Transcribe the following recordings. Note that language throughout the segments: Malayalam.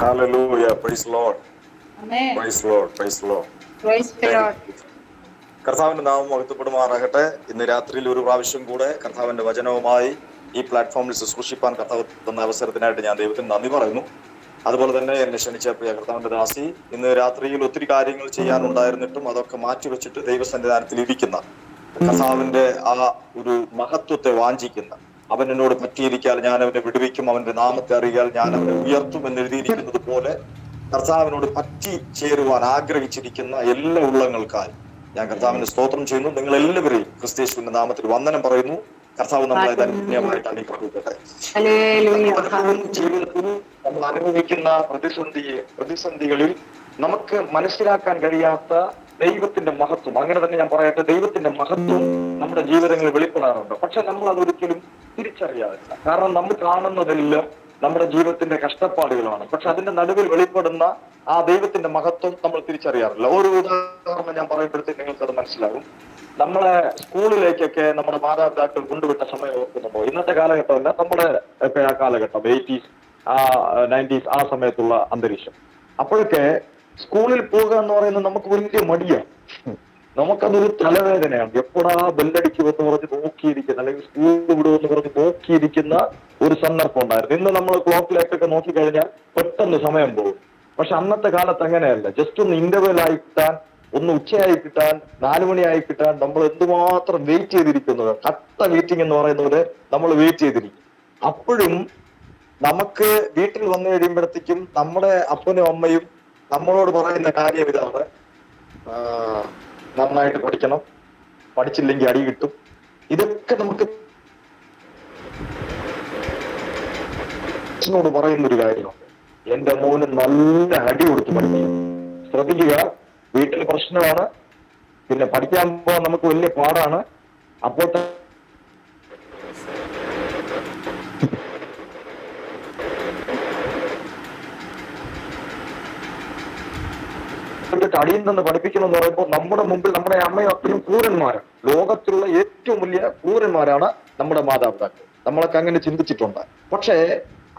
Hallelujah. Praise Lord. Amen. Praise Lord. Praise Lord. Praise the Lord. കർത്താവിന്റെ നാമം മഹത്വപ്പെടുമാറാകട്ടെ. ഇന്ന് രാത്രിയിൽ ഒരു പ്രാവശ്യം കൂടെ കർത്താവിന്റെ വചനവുമായി ഈ പ്ലാറ്റ്ഫോമിൽ ശുശ്രൂഷിപ്പാൻ കർത്താവ് തന്ന അവസരത്തിനായിട്ട് ഞാൻ ദൈവത്തിന് നന്ദി പറയുന്നു. അതുപോലെ തന്നെ എന്നെ ക്ഷണിച്ച പ്രിയ കർത്താവിന്റെ ദാസി, ഇന്ന് രാത്രിയിൽ ഒത്തിരി കാര്യങ്ങൾ ചെയ്യാനുണ്ടായിരുന്നിട്ടും അതൊക്കെ മാറ്റിവെച്ചിട്ട് ദൈവസന്നിധാനത്തിൽ ഇരിക്കുന്ന കർത്താവിന്റെ ആ ഒരു മഹത്വത്തെ വാഞ്ചിക്കുന്ന, അവൻ എന്നോട് പറ്റിയിരിക്കാൽ ഞാൻ അവനെ വിടുവിക്കും, അവന്റെ നാമത്തെ അറിയാൽ ഞാൻ അവനെ ഉയർത്തും എന്ന് എഴുതിയിരിക്കുന്നത് പോലെ കർത്താവിനോട് പറ്റി ചേരുവാൻ ആഗ്രഹിച്ചിരിക്കുന്ന എല്ലാ ഉള്ളങ്ങൾക്കായി ഞാൻ കർത്താവിന് സ്തോത്രം ചെയ്യുന്നു. നിങ്ങൾ എല്ലാവരെയും ക്രിസ്തയേശുവിന്റെ നാമത്തിൽ വന്ദനം പറയുന്നു. കർത്താവ് നമ്മളെ ധന്യമായിട്ട് അനുഗ്രഹിക്കട്ടെ. ജീവിതത്തിൽ നമ്മൾ അനുഭവിക്കുന്ന പ്രതിസന്ധികളിൽ നമുക്ക് മനസ്സിലാക്കാൻ കഴിയാത്ത ദൈവത്തിന്റെ മഹത്വം, അങ്ങനെ തന്നെ ഞാൻ പറയട്ടെ, ദൈവത്തിന്റെ മഹത്വം നമ്മുടെ ജീവിതങ്ങളിൽ വെളിപ്പെടാറുണ്ട്. പക്ഷെ നമ്മൾ അതൊരിക്കലും തിരിച്ചറിയാറില്ല. കാരണം നമ്മൾ കാണുന്നതെല്ലാം നമ്മുടെ ജീവിതത്തിന്റെ കഷ്ടപ്പാടുകളാണ്. പക്ഷെ അതിന്റെ നടുവിൽ വെളിപ്പെടുന്ന ആ ദൈവത്തിന്റെ മഹത്വം നമ്മൾ തിരിച്ചറിയാറില്ല. ഒരു ഉദാഹരണം ഞാൻ പറയുമ്പോഴത്തേക്ക് നിങ്ങൾക്ക് അത് മനസ്സിലാകും. നമ്മളെ സ്കൂളിലേക്കൊക്കെ നമ്മുടെ മാതാപിതാക്കൾ കൊണ്ടുവിട്ട സമയം ഓർക്കുന്നുണ്ടോ? ഇന്നത്തെ കാലഘട്ടമല്ല, നമ്മുടെ ഒക്കെ ആ കാലഘട്ടം 80s 90s ആ സമയത്തുള്ള അന്തരീക്ഷം. അപ്പോഴൊക്കെ സ്കൂളിൽ പോകുക എന്ന് പറയുന്നത് നമുക്ക് വലിയ മടിയാണ്. നമുക്കതൊരു തലവേദനയാണ്. എപ്പോഴാ ബെല്ലടിക്കുമെന്ന് പറഞ്ഞ് നോക്കിയിരിക്കുന്ന, അല്ലെങ്കിൽ സ്കൂൾ വിടുമെന്ന് പറഞ്ഞ് നോക്കിയിരിക്കുന്ന ഒരു സന്ദർഭം ഉണ്ടായിരുന്നു. ഇന്ന് നമ്മൾ ക്ലോക്കിലേക്കൊക്കെ നോക്കിക്കഴിഞ്ഞാൽ പെട്ടെന്ന് സമയം പോകും. പക്ഷെ അന്നത്തെ കാലത്ത് അങ്ങനെയല്ല. ജസ്റ്റ് ഒന്ന് ഇന്റർവെൽ ആയി കിട്ടാൻ, ഒന്ന് ഉച്ചയായി കിട്ടാൻ, 4 മണിയായി കിട്ടാൻ നമ്മൾ എന്തുമാത്രം വെയിറ്റ് ചെയ്തിരിക്കുന്നത്. കട്ട വെയിറ്റിംഗ് എന്ന് പറയുന്നത് നമ്മൾ വെയിറ്റ് ചെയ്തിരിക്കും. അപ്പോഴും നമുക്ക് വീട്ടിൽ വന്നു കഴിയുമ്പോഴത്തേക്കും നമ്മുടെ അപ്പനും അമ്മയും നമ്മളോട് പറയുന്ന കാര്യം ഇതാണ്: നന്നായിട്ട് പഠിക്കണം, പഠിച്ചില്ലെങ്കിൽ അടി കിട്ടും. ഇതൊക്കെ നമുക്ക് ോട് പറയുന്നൊരു കാര്യമാണ്. എന്റെ മോന് നല്ല അടി കൊടുത്ത് പഠിക്കും. ശ്രദ്ധിക്കുക, വീട്ടിൽ പ്രശ്നമാണ്, പിന്നെ പഠിക്കാൻ പോകാൻ നമുക്ക് വലിയ പാടാണ്. അപ്പോൾ അടിയിൽ നിന്ന് പഠിപ്പിക്കണം എന്ന് പറയുമ്പോൾ നമ്മുടെ മുമ്പിൽ നമ്മുടെ അമ്മയും അപ്പനും ക്രൂരന്മാരാണ്. ലോകത്തിലുള്ള ഏറ്റവും വലിയ ക്രൂരന്മാരാണ് നമ്മുടെ മാതാപിതാക്കൾ. നമ്മളൊക്കെ അങ്ങനെ ചിന്തിച്ചിട്ടുണ്ട്. പക്ഷേ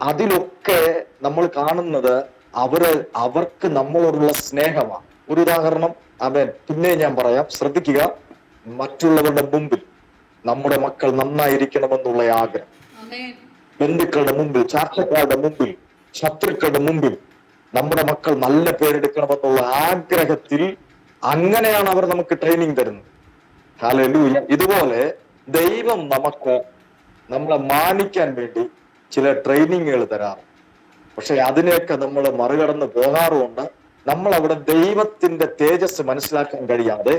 അതിലൊക്കെ നമ്മൾ കാണുന്നത് അവർക്ക് നമ്മളോടുള്ള സ്നേഹമാണ്. ഒരു ഉദാഹരണം പിന്നെ ഞാൻ പറയാം, ശ്രദ്ധിക്കുക. മറ്റുള്ളവരുടെ മുമ്പിൽ നമ്മുടെ മക്കൾ നന്നായിരിക്കണമെന്നുള്ള ആഗ്രഹം, ബന്ധുക്കളുടെ മുമ്പിൽ, ചാർച്ചക്കാരുടെ മുമ്പിൽ, ശത്രുക്കളുടെ മുമ്പിൽ നമ്മുടെ മക്കൾ നല്ല പേരെടുക്കണമെന്നുള്ള ആഗ്രഹത്തിൽ, അങ്ങനെയാണ് അവർ നമുക്ക് ട്രെയിനിങ് തരുന്നത്. ഹല്ലേലൂയ. ഇതുപോലെ ദൈവം നമ്മളെ മാനിക്കാൻ വേണ്ടി ചില ട്രെയിനിങ്ങുകൾ തരാറുണ്ട്. പക്ഷെ അതിനെയൊക്കെ നമ്മൾ മറികടന്ന് പോകാറുമുണ്ട്. നമ്മൾ അവിടെ ദൈവത്തിന്റെ തേജസ് മനസ്സിലാക്കാൻ കഴിയാതെ,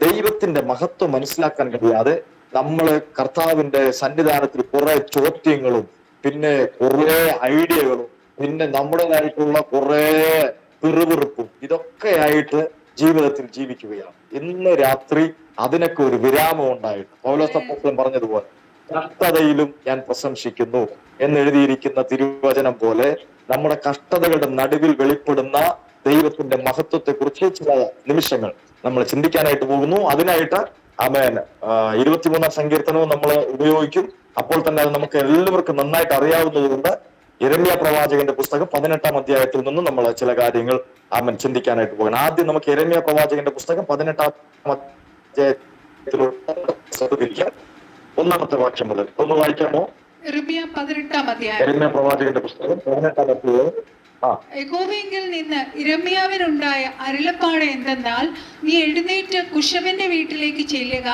ദൈവത്തിന്റെ മഹത്വം മനസ്സിലാക്കാൻ കഴിയാതെ നമ്മൾ കർത്താവിന്റെ സന്നിധാനത്തിൽ കുറെ ചോദ്യങ്ങളും, പിന്നെ കുറെ ഐഡിയകളും, പിന്നെ നമ്മുടേതായിട്ടുള്ള കുറെ പിറുപിറുപ്പും, ഇതൊക്കെ ആയിട്ട് ജീവിതത്തിൽ ജീവിക്കുകയാണ്. ഇന്ന് രാത്രി അതിനൊക്കെ ഒരു വിരാമം ഉണ്ടായിട്ട് പൗലോസ് അപ്പോസ്തലൻ പറഞ്ഞതുപോലെ കഷ്ടതയിലും ഞാൻ പ്രശംസിക്കുന്നു എന്നെഴുതിയിരിക്കുന്ന തിരുവചനം പോലെ നമ്മുടെ കഷ്ടതകളുടെ നടുവിൽ വെളിപ്പെടുന്ന ദൈവത്തിന്റെ മഹത്വത്തെ കുറിച്ച് ചില നിമിഷങ്ങൾ നമ്മൾ ചിന്തിക്കാനായിട്ട് പോകുന്നു. അതിനായിട്ട് 23-ാം സങ്കീർത്തനവും നമ്മൾ ഉപയോഗിക്കും. അപ്പോൾ തന്നെ അത് നമുക്ക് എല്ലാവർക്കും നന്നായിട്ട് അറിയാവുന്നതുകൊണ്ട് യിരെമ്യാ പ്രവാചകന്റെ പുസ്തകം 18-ാം അധ്യായത്തിൽ നിന്നും നമ്മൾ ചില കാര്യങ്ങൾ ചിന്തിക്കാനായിട്ട് പോകണം. ആദ്യം നമുക്ക് യിരെമ്യാ പ്രവാചകന്റെ പുസ്തകം 18-ാം അധ്യായത്തിൽ 1-ാമത്തെ വാക്യം മുതൽ ഒന്ന് വായിക്കാമോ? യിരെമ്യാ 18-ാം അധ്യായം. യിരെമ്യാ പ്രവാചകന്റെ പുസ്തകം 18-ാം അധ്യായം. യഹോവയിങ്കൽ നിന്ന് യിരെമ്യാവിനുണ്ടായ അരുളപ്പാട് എന്തെന്നാൽ, നീ എഴുന്നേറ്റ് കുശവന്റെ വീട്ടിലേക്ക് ചെല്ലുക,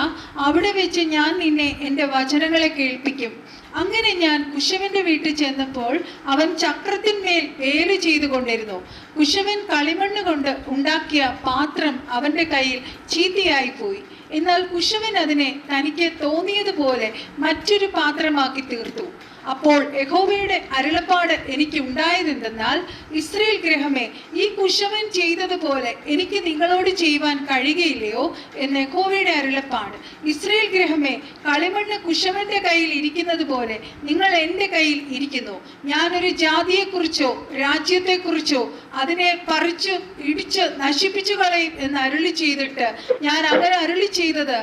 അവിടെ വെച്ച് ഞാൻ നിന്നെ എന്റെ വചനങ്ങളെ കേൾപ്പിക്കും. അങ്ങനെ ഞാൻ കുശവന്റെ വീട്ടിൽ ചെന്നപ്പോൾ അവൻ ചക്രത്തിന്മേൽ വേല ചെയ്തുകൊണ്ടിരുന്നു. കുശവൻ കളിമണ്ണ് കൊണ്ട് ഉണ്ടാക്കിയ പാത്രം അവന്റെ കയ്യിൽ ചീത്തയായി പോയി. എന്നാൽ കുശവൻ അതിനെ തനിക്ക് തോന്നിയതുപോലെ മറ്റൊരു പാത്രമാക്കി തീർത്തു. അപ്പോൾ യഹോവയുടെ അരുളപ്പാട് എനിക്ക് ഉണ്ടായതെന്തെന്നാൽ, ഇസ്രായേൽ ഗൃഹമേ, ഈ കുശവൻ ചെയ്തതുപോലെ എനിക്ക് നിങ്ങളോട് ചെയ്യുവാൻ കഴിയുകയില്ലയോ എന്ന് യഹോവയുടെ അരുളപ്പാട്. ഇസ്രായേൽ ഗൃഹമേ, കളിമണ്ണ് കുശവന്റെ കയ്യിൽ ഇരിക്കുന്നത് പോലെ നിങ്ങൾ എൻ്റെ കയ്യിൽ ഇരിക്കുന്നു. ഞാനൊരു ജാതിയെക്കുറിച്ചോ രാജ്യത്തെക്കുറിച്ചോ അതിനെ പറിച്ചു ഇടിച്ച് നശിപ്പിച്ചു കളയും എന്ന് അരുളി ചെയ്തിട്ട് ഞാൻ അങ്ങനെ അരുളി ചെയ്തത്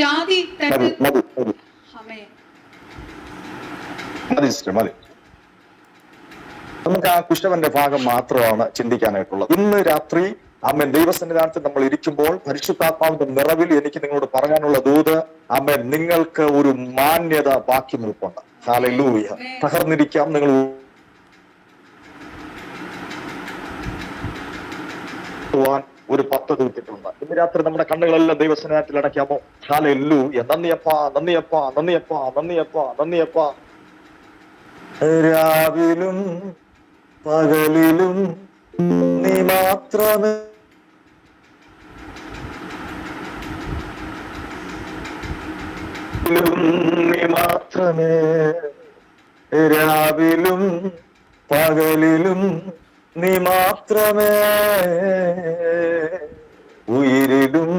ജാതി തന്നെ. മതി. നമുക്ക് ആ കുശവന്റെ ഭാഗം മാത്രമാണ് ചിന്തിക്കാനായിട്ടുള്ളത്. ഇന്ന് രാത്രി ആമേൻ ദൈവസന്നിധാനത്തിൽ നമ്മൾ ഇരിക്കുമ്പോൾ പരിശുദ്ധാത്മാവിന്റെ നിറവിൽ എനിക്ക് നിങ്ങളോട് പറയാനുള്ള ദൂത്, ആമേൻ നിങ്ങൾക്ക് ഒരു മാന്യത ബാക്കി നിൽപ്പുണ്ട്. ഹല്ലേലൂയ. തകർന്നിരിക്കാം, നിങ്ങൾ ഒരു പദ്ധതി ഇട്ടിട്ടുണ്ട്. ഇന്ന് രാത്രി നമ്മുടെ കണ്ണുകളെല്ലാം ദൈവസന്നിധാനത്തിൽ അടയ്ക്കാമോ? ഹല്ലേലൂയ. നന്ദിയപ്പാ, നന്ദിയപ്പാ, നന്ദിയപ്പാ, നന്ദിയപ്പാ, നന്ദിയപ്പാ. രാവിലും പകലിലും നീ മാത്രമേ നീ മാത്രമേ, രാവിലും പകലിലും നീ മാത്രമേ, ഉയിരിലും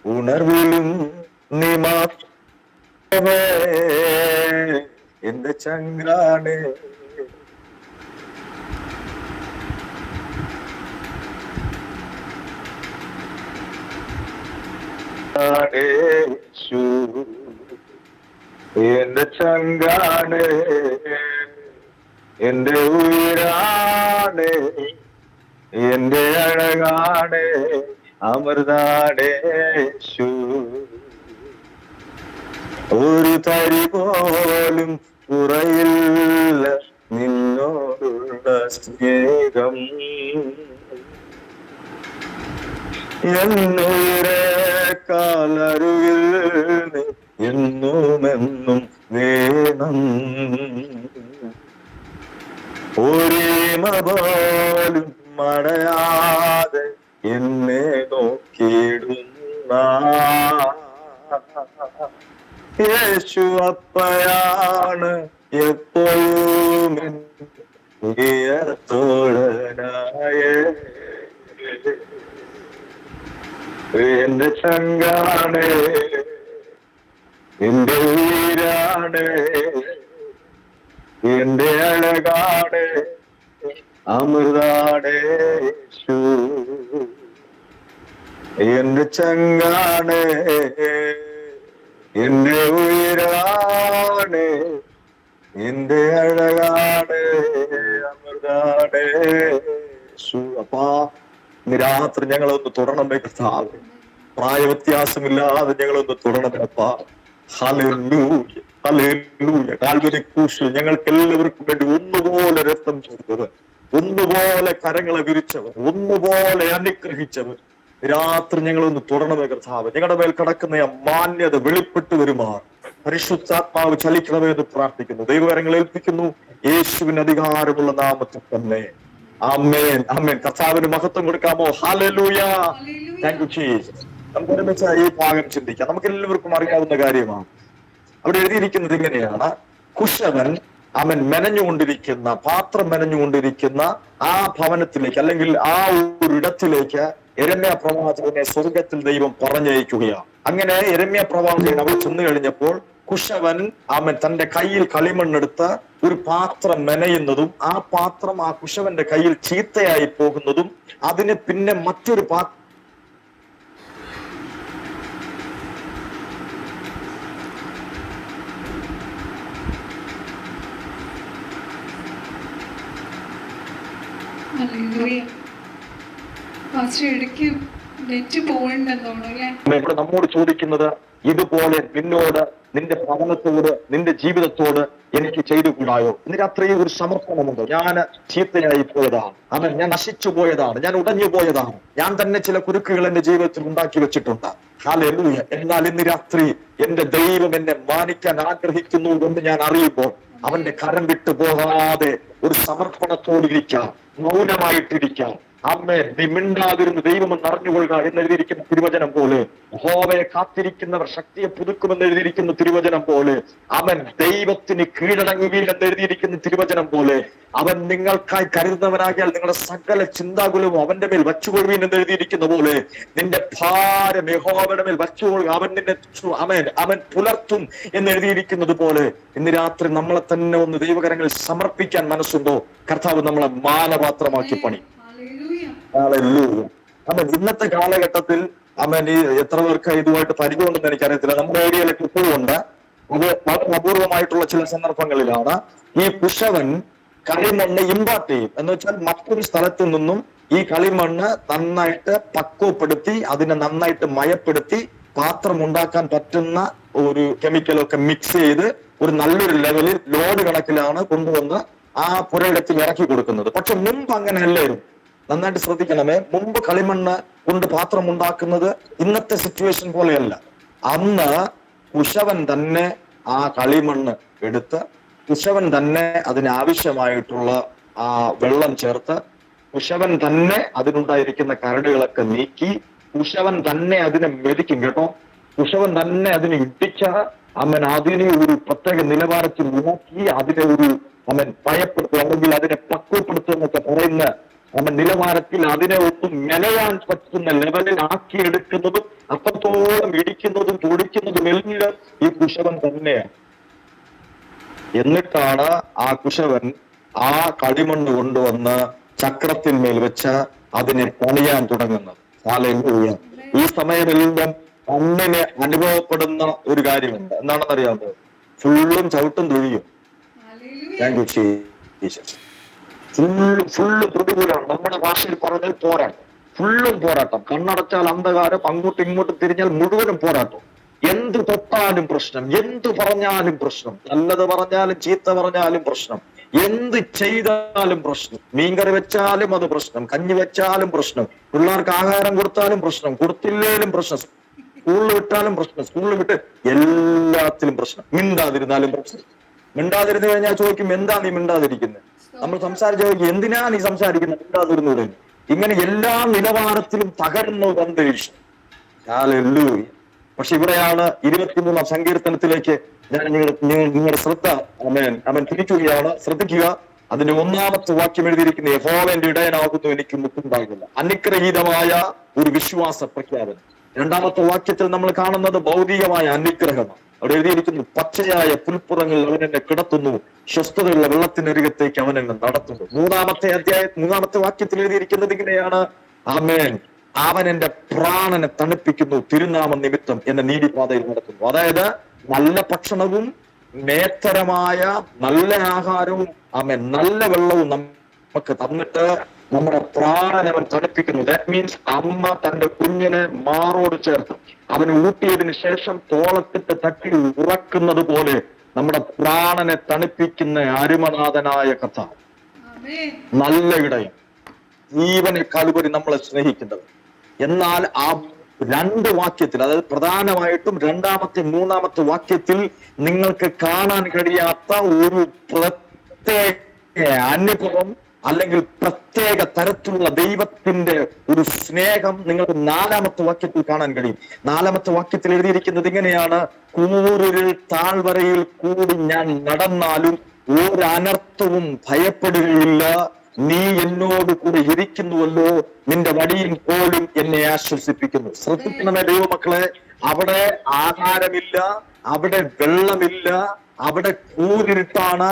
ഉണർവിലും നീ മാത്രമേ, എന്റെ ചങ്കാണ് എന്റെ ചങ്കാണ്, എന്റെ ഉയരാണ്, എന്റെ അഴകാണ്, അമൃതാടേശു. ഒരു തരി പോലും കുറയില്ല നിന്നോടുള്ള സ്നേഹം, എന്നൂരെ കാലരുവിൽ എന്നുമെന്നും വേണം, ഒരേമ പോലും മടയാതെ എന്നെ നോക്കിയിടുന്ന യേശു അപ്പയാണ് എപ്പോഴും തോഴനായ, എന്റെ ചങ്കാണ്, എന്റെ ഉയിരാണ്, എന്റെ അഴകാണ്, അമൃതാടേശു. എന്റെ ചങ്കാണ്, എന്റെ ഉയിരാണ്, എന്റെ അഴകാണ്, അമൃതാടേശു. അപ്പാ ഇന്ന് രാത്രി ഞങ്ങളൊന്ന് തുടരണമേ കർത്താവേ, പ്രായവ്യത്യാസമില്ലാതെ ഞങ്ങളൊന്ന് തുടരണമേപ്പാ. Hallelujah, hallelujah. കാൽവരി ക്രൂശിൽ ഞങ്ങൾക്ക് എല്ലാവർക്കും വേണ്ടി ഒന്നുപോലെ രക്തം ചൊരിഞ്ഞവർ, ഒന്നുപോലെ കരങ്ങളെ വിരിച്ചവർ, ഒന്നുപോലെ അനുഗ്രഹിച്ചവർ, രാത്രി ഞങ്ങളൊന്ന് തുടരണമേ കർത്താവ്. ഞങ്ങളുടെ മേൽ കിടക്കുന്ന ആ മാന്യത വെളിപ്പെട്ടു വരുമാർ പരിശുദ്ധാത്മാവ് ചലിക്കണമേ എന്ന് പ്രാർത്ഥിക്കുന്നു. ദൈവകരങ്ങൾ ഏൽപ്പിക്കുന്നു യേശുവിന് അധികാരമുള്ള നാമത്തിൽ തന്നെ. ആമേൻ, ആമേൻ. കർത്താവിന് മഹത്വം കൊടുക്കാമോ? ഹല്ലേലൂയ. Thank you Jesus. നമുക്ക് ഒരുമിച്ച് ഈ ഭാഗം ചിന്തിക്കാം. നമുക്ക് എല്ലാവർക്കും അറിയാവുന്ന കാര്യമാണ്. അവിടെ എഴുതിയിരിക്കുന്നത് ഇങ്ങനെയാണ്: കുശവൻ അവൻ മെനഞ്ഞുകൊണ്ടിരിക്കുന്ന, പാത്രം മെനഞ്ഞുകൊണ്ടിരിക്കുന്ന ആ ഭവനത്തിലേക്ക്, അല്ലെങ്കിൽ ആ ഒരു ഇടത്തിലേക്ക് യെരമ്യാ പ്രവാചകനെ സ്വർഗത്തിൽ ദൈവം പറഞ്ഞയക്കുകയാണ്. അങ്ങനെ യെരമ്യാ പ്രവാചകൻ അവിടെ ചെന്ന് കഴിഞ്ഞപ്പോൾ കുശവൻ അവൻ തന്റെ കയ്യിൽ കളിമണ്ണെടുത്ത് ഒരു പാത്രം മെനയുന്നതും ആ പാത്രം ആ കുശവന്റെ കയ്യിൽ ചീത്തയായി പോകുന്നതും അതിന് പിന്നെ മറ്റൊരു പാത്രം നമ്മോട് ചോദിക്കുന്നത് ഇതുപോലെ നിന്നോട്, നിന്റെ ഭവനത്തോട്, നിന്റെ ജീവിതത്തോട് എനിക്ക് ചെയ്തു കൂടായോ? ഇന്ന് രാത്രി ഒരു സമർപ്പണമുണ്ട്. ഞാൻ ചീത്തയായി പോയതാണ്, ഞാൻ നശിച്ചു പോയതാണ്, ഞാൻ ഉടഞ്ഞു പോയതാണ്, ഞാൻ തന്നെ ചില കുരുക്കുകൾ എന്റെ ജീവിതത്തിൽ ഉണ്ടാക്കി വെച്ചിട്ടുണ്ട്. ഹല്ലേലൂയ. എന്നാൽ ഇന്ന് രാത്രി എന്റെ ദൈവം എന്നെ മാനിക്കാൻ ആഗ്രഹിക്കുന്നു എന്ന് ഞാൻ അറിയുമ്പോൾ അവന്റെ കരം വിട്ടു പോകാതെ ഒരു സമർപ്പണത്തോടിരിക്കാം, മൗനമായിട്ടിരിക്കാം. അമ്മേ, നീ മിണ്ടാതിരുന്ന് ദൈവമെന്ന് അറിഞ്ഞുകൊള്ളുക എന്നെഴുതിയിരിക്കുന്ന തിരുവചനം പോലെ, യഹോവയെ കാത്തിരിക്കുന്നവർ ശക്തിയെ പുതുക്കുമെന്ന് എഴുതിയിരിക്കുന്ന തിരുവചനം പോലെ, അവൻ ദൈവത്തിന് കീഴടങ്ങുകയിൽ എന്ന് എഴുതിയിരിക്കുന്ന തിരുവചനം പോലെ, അവൻ നിങ്ങൾക്കായി കരുതുന്നവനാകിയാൽ നിങ്ങളുടെ സകല ചിന്താകുലവും അവന്റെ മേൽ വച്ചുകൊള്ളുവീൻ എന്ന് എഴുതിയിരിക്കുന്ന പോലെ, നിന്റെ ഭാരം യഹോവയുടെ മേൽ വച്ചുകൊള്ളുക, അവൻ നിന്നെ അവൻ പുലർത്തും എന്ന് എഴുതിയിരിക്കുന്നത് പോലെ, ഇന്ന് രാത്രി നമ്മളെ തന്നെ ഒന്ന് ദൈവകരങ്ങളിൽ സമർപ്പിക്കാൻ മനസ്സുണ്ടോ? കർത്താവ് നമ്മളെ മാനപാത്രമാക്കി പണി. അവൻ ഇന്നത്തെ കാലഘട്ടത്തിൽ അവൻ ഈ എത്ര പേർക്ക് ഇതുമായിട്ട് പരിചയമുണ്ടെന്ന് എനിക്കറിയത്തില്ല. നമ്മുടെ ഏരിയയിലൊക്കെ ഇപ്പോഴും ഉണ്ട്. അത് വളരെ അപൂർവമായിട്ടുള്ള ചില സന്ദർഭങ്ങളിലാണ് ഈ കുശവൻ കളിമണ്ണ് ഇമ്പാർട്ട് ചെയ്യും. എന്ന് വെച്ചാൽ മറ്റൊരു സ്ഥലത്ത് നിന്നും ഈ കളിമണ്ണ് നന്നായിട്ട് പക്വപ്പെടുത്തി അതിനെ നന്നായിട്ട് മയപ്പെടുത്തി പാത്രം ഉണ്ടാക്കാൻ പറ്റുന്ന ഒരു കെമിക്കലൊക്കെ മിക്സ് ചെയ്ത് ഒരു നല്ലൊരു ലെവലിൽ ലോഡ് കണക്കിലാണ് കൊണ്ടുവന്ന് ആ പുരയിടത്തിൽ ഇറക്കി കൊടുക്കുന്നത്. പക്ഷെ മുമ്പ് അങ്ങനെയല്ലായിരുന്നു. നന്നായിട്ട് ശ്രദ്ധിക്കണമേ, മുമ്പ് കളിമണ്ണ് കൊണ്ട് പാത്രം ഉണ്ടാക്കുന്നത് ഇന്നത്തെ സിറ്റുവേഷൻ പോലെയല്ല. അന്ന് കുശവൻ തന്നെ ആ കളിമണ്ണ് എടുത്ത് കുശവൻ തന്നെ അതിനാവശ്യമായിട്ടുള്ള ആ വെള്ളം ചേർത്ത് കുശവൻ തന്നെ അതിനുണ്ടായിരിക്കുന്ന കരടുകളൊക്കെ നീക്കി കുശവൻ തന്നെ അതിനെ മെതിക്കും. കേട്ടോ, കുശവൻ തന്നെ അതിനെ ഇട്ടിച്ച അതിനെ ഒരു പ്രത്യേക നിലവാരത്തിൽ നോക്കി അതിനെ ഒരു ഭയപ്പെടുത്തുക അല്ലെങ്കിൽ അതിനെ പക്വപ്പെടുത്തുക എന്നൊക്കെ പറയുന്ന നിലവാരത്തിൽ അതിനെ ഒന്നും മെനയാൻ പറ്റുന്ന ലെവലിൽ ആക്കിയെടുക്കുന്നതും അത്രത്തോളം ഇടിക്കുന്നതും പൊടിക്കുന്നതും എല്ലാം ഈ കുശവൻ തന്നെയാണ്. എന്നിട്ടാണ് ആ കുശവൻ ആ കളിമണ്ണ് കൊണ്ടുവന്ന് ചക്രത്തിന്മേൽ വെച്ച് അതിനെ പണിയാൻ തുടങ്ങുന്നത്. ഹല്ലേലൂയ. ഈ സമയമെല്ലാം കണ്ണിന് അനുഭവപ്പെടുന്ന ഒരു കാര്യമുണ്ട്. എന്താണെന്നറിയാമോ? ഫുള്ളും ചവിട്ടും തൊഴിയും. Thank you Jesus. ഫുള്ള് പ്രതികൂലമാണ്. നമ്മുടെ ഭാഷയിൽ പറഞ്ഞാൽ പോരാട്ടം, ഫുള്ളും പോരാട്ടം. കണ്ണടച്ചാൽ അന്ധകാരം, അങ്ങോട്ടും ഇങ്ങോട്ടും തിരിഞ്ഞാൽ മുഴുവനും പോരാട്ടം. എന്ത് തൊട്ടാലും പ്രശ്നം, എന്ത് പറഞ്ഞാലും പ്രശ്നം, നല്ലത് പറഞ്ഞാലും ചീത്ത പറഞ്ഞാലും പ്രശ്നം, എന്ത് ചെയ്താലും പ്രശ്നം. മീൻകറി വെച്ചാലും അത് പ്രശ്നം, കഞ്ഞി വെച്ചാലും പ്രശ്നം, പിള്ളേർക്ക് ആഹാരം കൊടുത്താലും പ്രശ്നം, കൊടുത്തില്ലേലും പ്രശ്നം, സ്കൂളിൽ വിട്ടാലും പ്രശ്നം, സ്കൂളിൽ വിട്ട് എല്ലാത്തിലും പ്രശ്നം. മിണ്ടാതിരുന്നാലും പ്രശ്നം. മിണ്ടാതിരുന്നു കഴിഞ്ഞാൽ ചോദിക്കും, എന്താ നീ മിണ്ടാതിരിക്കുന്നത്? നമ്മൾ സംസാരിച്ച എന്തിനാ നീ സംസാരിക്കുന്നത്? മിണ്ടാതിരുന്നൂടെ? ഇങ്ങനെ എല്ലാ നിലവാരത്തിലും തകർന്ന ഒരു അന്തരീക്ഷം. ഹല്ലേലൂയ. പക്ഷെ ഇവിടെയാണ് 23-ാം സങ്കീർത്തനത്തിലേക്ക് ഞാൻ നിങ്ങളുടെ ശ്രദ്ധ തിരിക്കുകയാണ്. ശ്രദ്ധിക്കുക. അതിന്റെ 1-ാമത്തെ വാക്യം എഴുതിയിരിക്കുന്ന യഹോവന്റെ ഇടയനാകുന്നു എനിക്ക് മുട്ടുണ്ടാകുന്നില്ല. അനുഗ്രഹീതമായ ഒരു വിശ്വാസ പ്രഖ്യാപനം. 2-ാമത്തെ വാക്യത്തിൽ നമ്മൾ കാണുന്നത് ഭൗതികമായ അനുഗ്രഹമാണ്. അവിടെ എഴുതിയിരിക്കുന്നു, പച്ചയായ പുൽപ്പുറങ്ങളിൽ അവൻ എന്നെ കിടത്തുന്നു, സ്വസ്ഥതയുള്ള വെള്ളത്തിനരികത്തേക്ക് അവൻ എന്നെ നടത്തുന്നു. 3-ാമത്തെ വാക്യത്തിൽ എഴുതിയിരിക്കുന്നത് ഇങ്ങനെയാണ്, ആമേൻ, അവൻ എന്റെ പ്രാണനെ തണുപ്പിക്കുന്നു, തിരുനാമ നിമിത്തം എന്നെ നീതിപാതയിൽ നടത്തുന്നു. അതായത് നല്ല ഭക്ഷണവും നേത്തരമായ നല്ല ആഹാരവും നല്ല വെള്ളവും നമുക്ക് തന്നിട്ട് നമ്മുടെ പ്രാണനെ അവൻ തണുപ്പിക്കുന്നു. ദാറ്റ് മീൻസ് അമ്മ തന്റെ കുഞ്ഞിനെ മാറോട് ചേർത്ത് അവന് ഊട്ടിയതിനു ശേഷം തോളത്തിട്ട് തട്ടി ഉറക്കുന്നത് പോലെ നമ്മുടെ പ്രാണനെ തണുപ്പിക്കുന്ന അരുമനാഥനായ കർത്താവ്, നല്ല ഇടയൻ, ജീവനേക്കാൾ ഉപരി നമ്മളെ സ്നേഹിക്കുന്നത്. എന്നാൽ ആ 2 വാക്യത്തിൽ, അതായത് പ്രധാനമായിട്ടും 2-ാമത്തെ 3-ാമത്തെ വാക്യത്തിൽ നിങ്ങൾക്ക് കാണാൻ കഴിയാത്ത ഒരു പ്രത്യേക അനുഭവം അല്ലെങ്കിൽ പ്രത്യേക തരത്തിലുള്ള ദൈവത്തിന്റെ ഒരു സ്നേഹം നിങ്ങൾക്ക് 4-ാമത്തെ വാക്യത്തിൽ കാണാൻ കഴിയും. 4-ാമത്തെ വാക്യത്തിൽ എഴുതിയിരിക്കുന്നത് ഇങ്ങനെയാണ്, കൂരിരുൾ താഴ്വരയിൽ കൂടി ഞാൻ നടന്നാലും ഒരു അനർത്ഥവും ഭയപ്പെടുകയില്ല, നീ എന്നോട് കൂടെ ഇരിക്കുന്നുവല്ലോ, നിന്റെ വടിയും കോലും എന്നെ ആശ്വസിപ്പിക്കുന്നു. ശ്രദ്ധിക്കണമേ ദൈവമക്കളെ, അവിടെ ആഹാരമില്ല, അവിടെ വെള്ളമില്ല, അവിടെ കൂരിരുട്ടാണ്,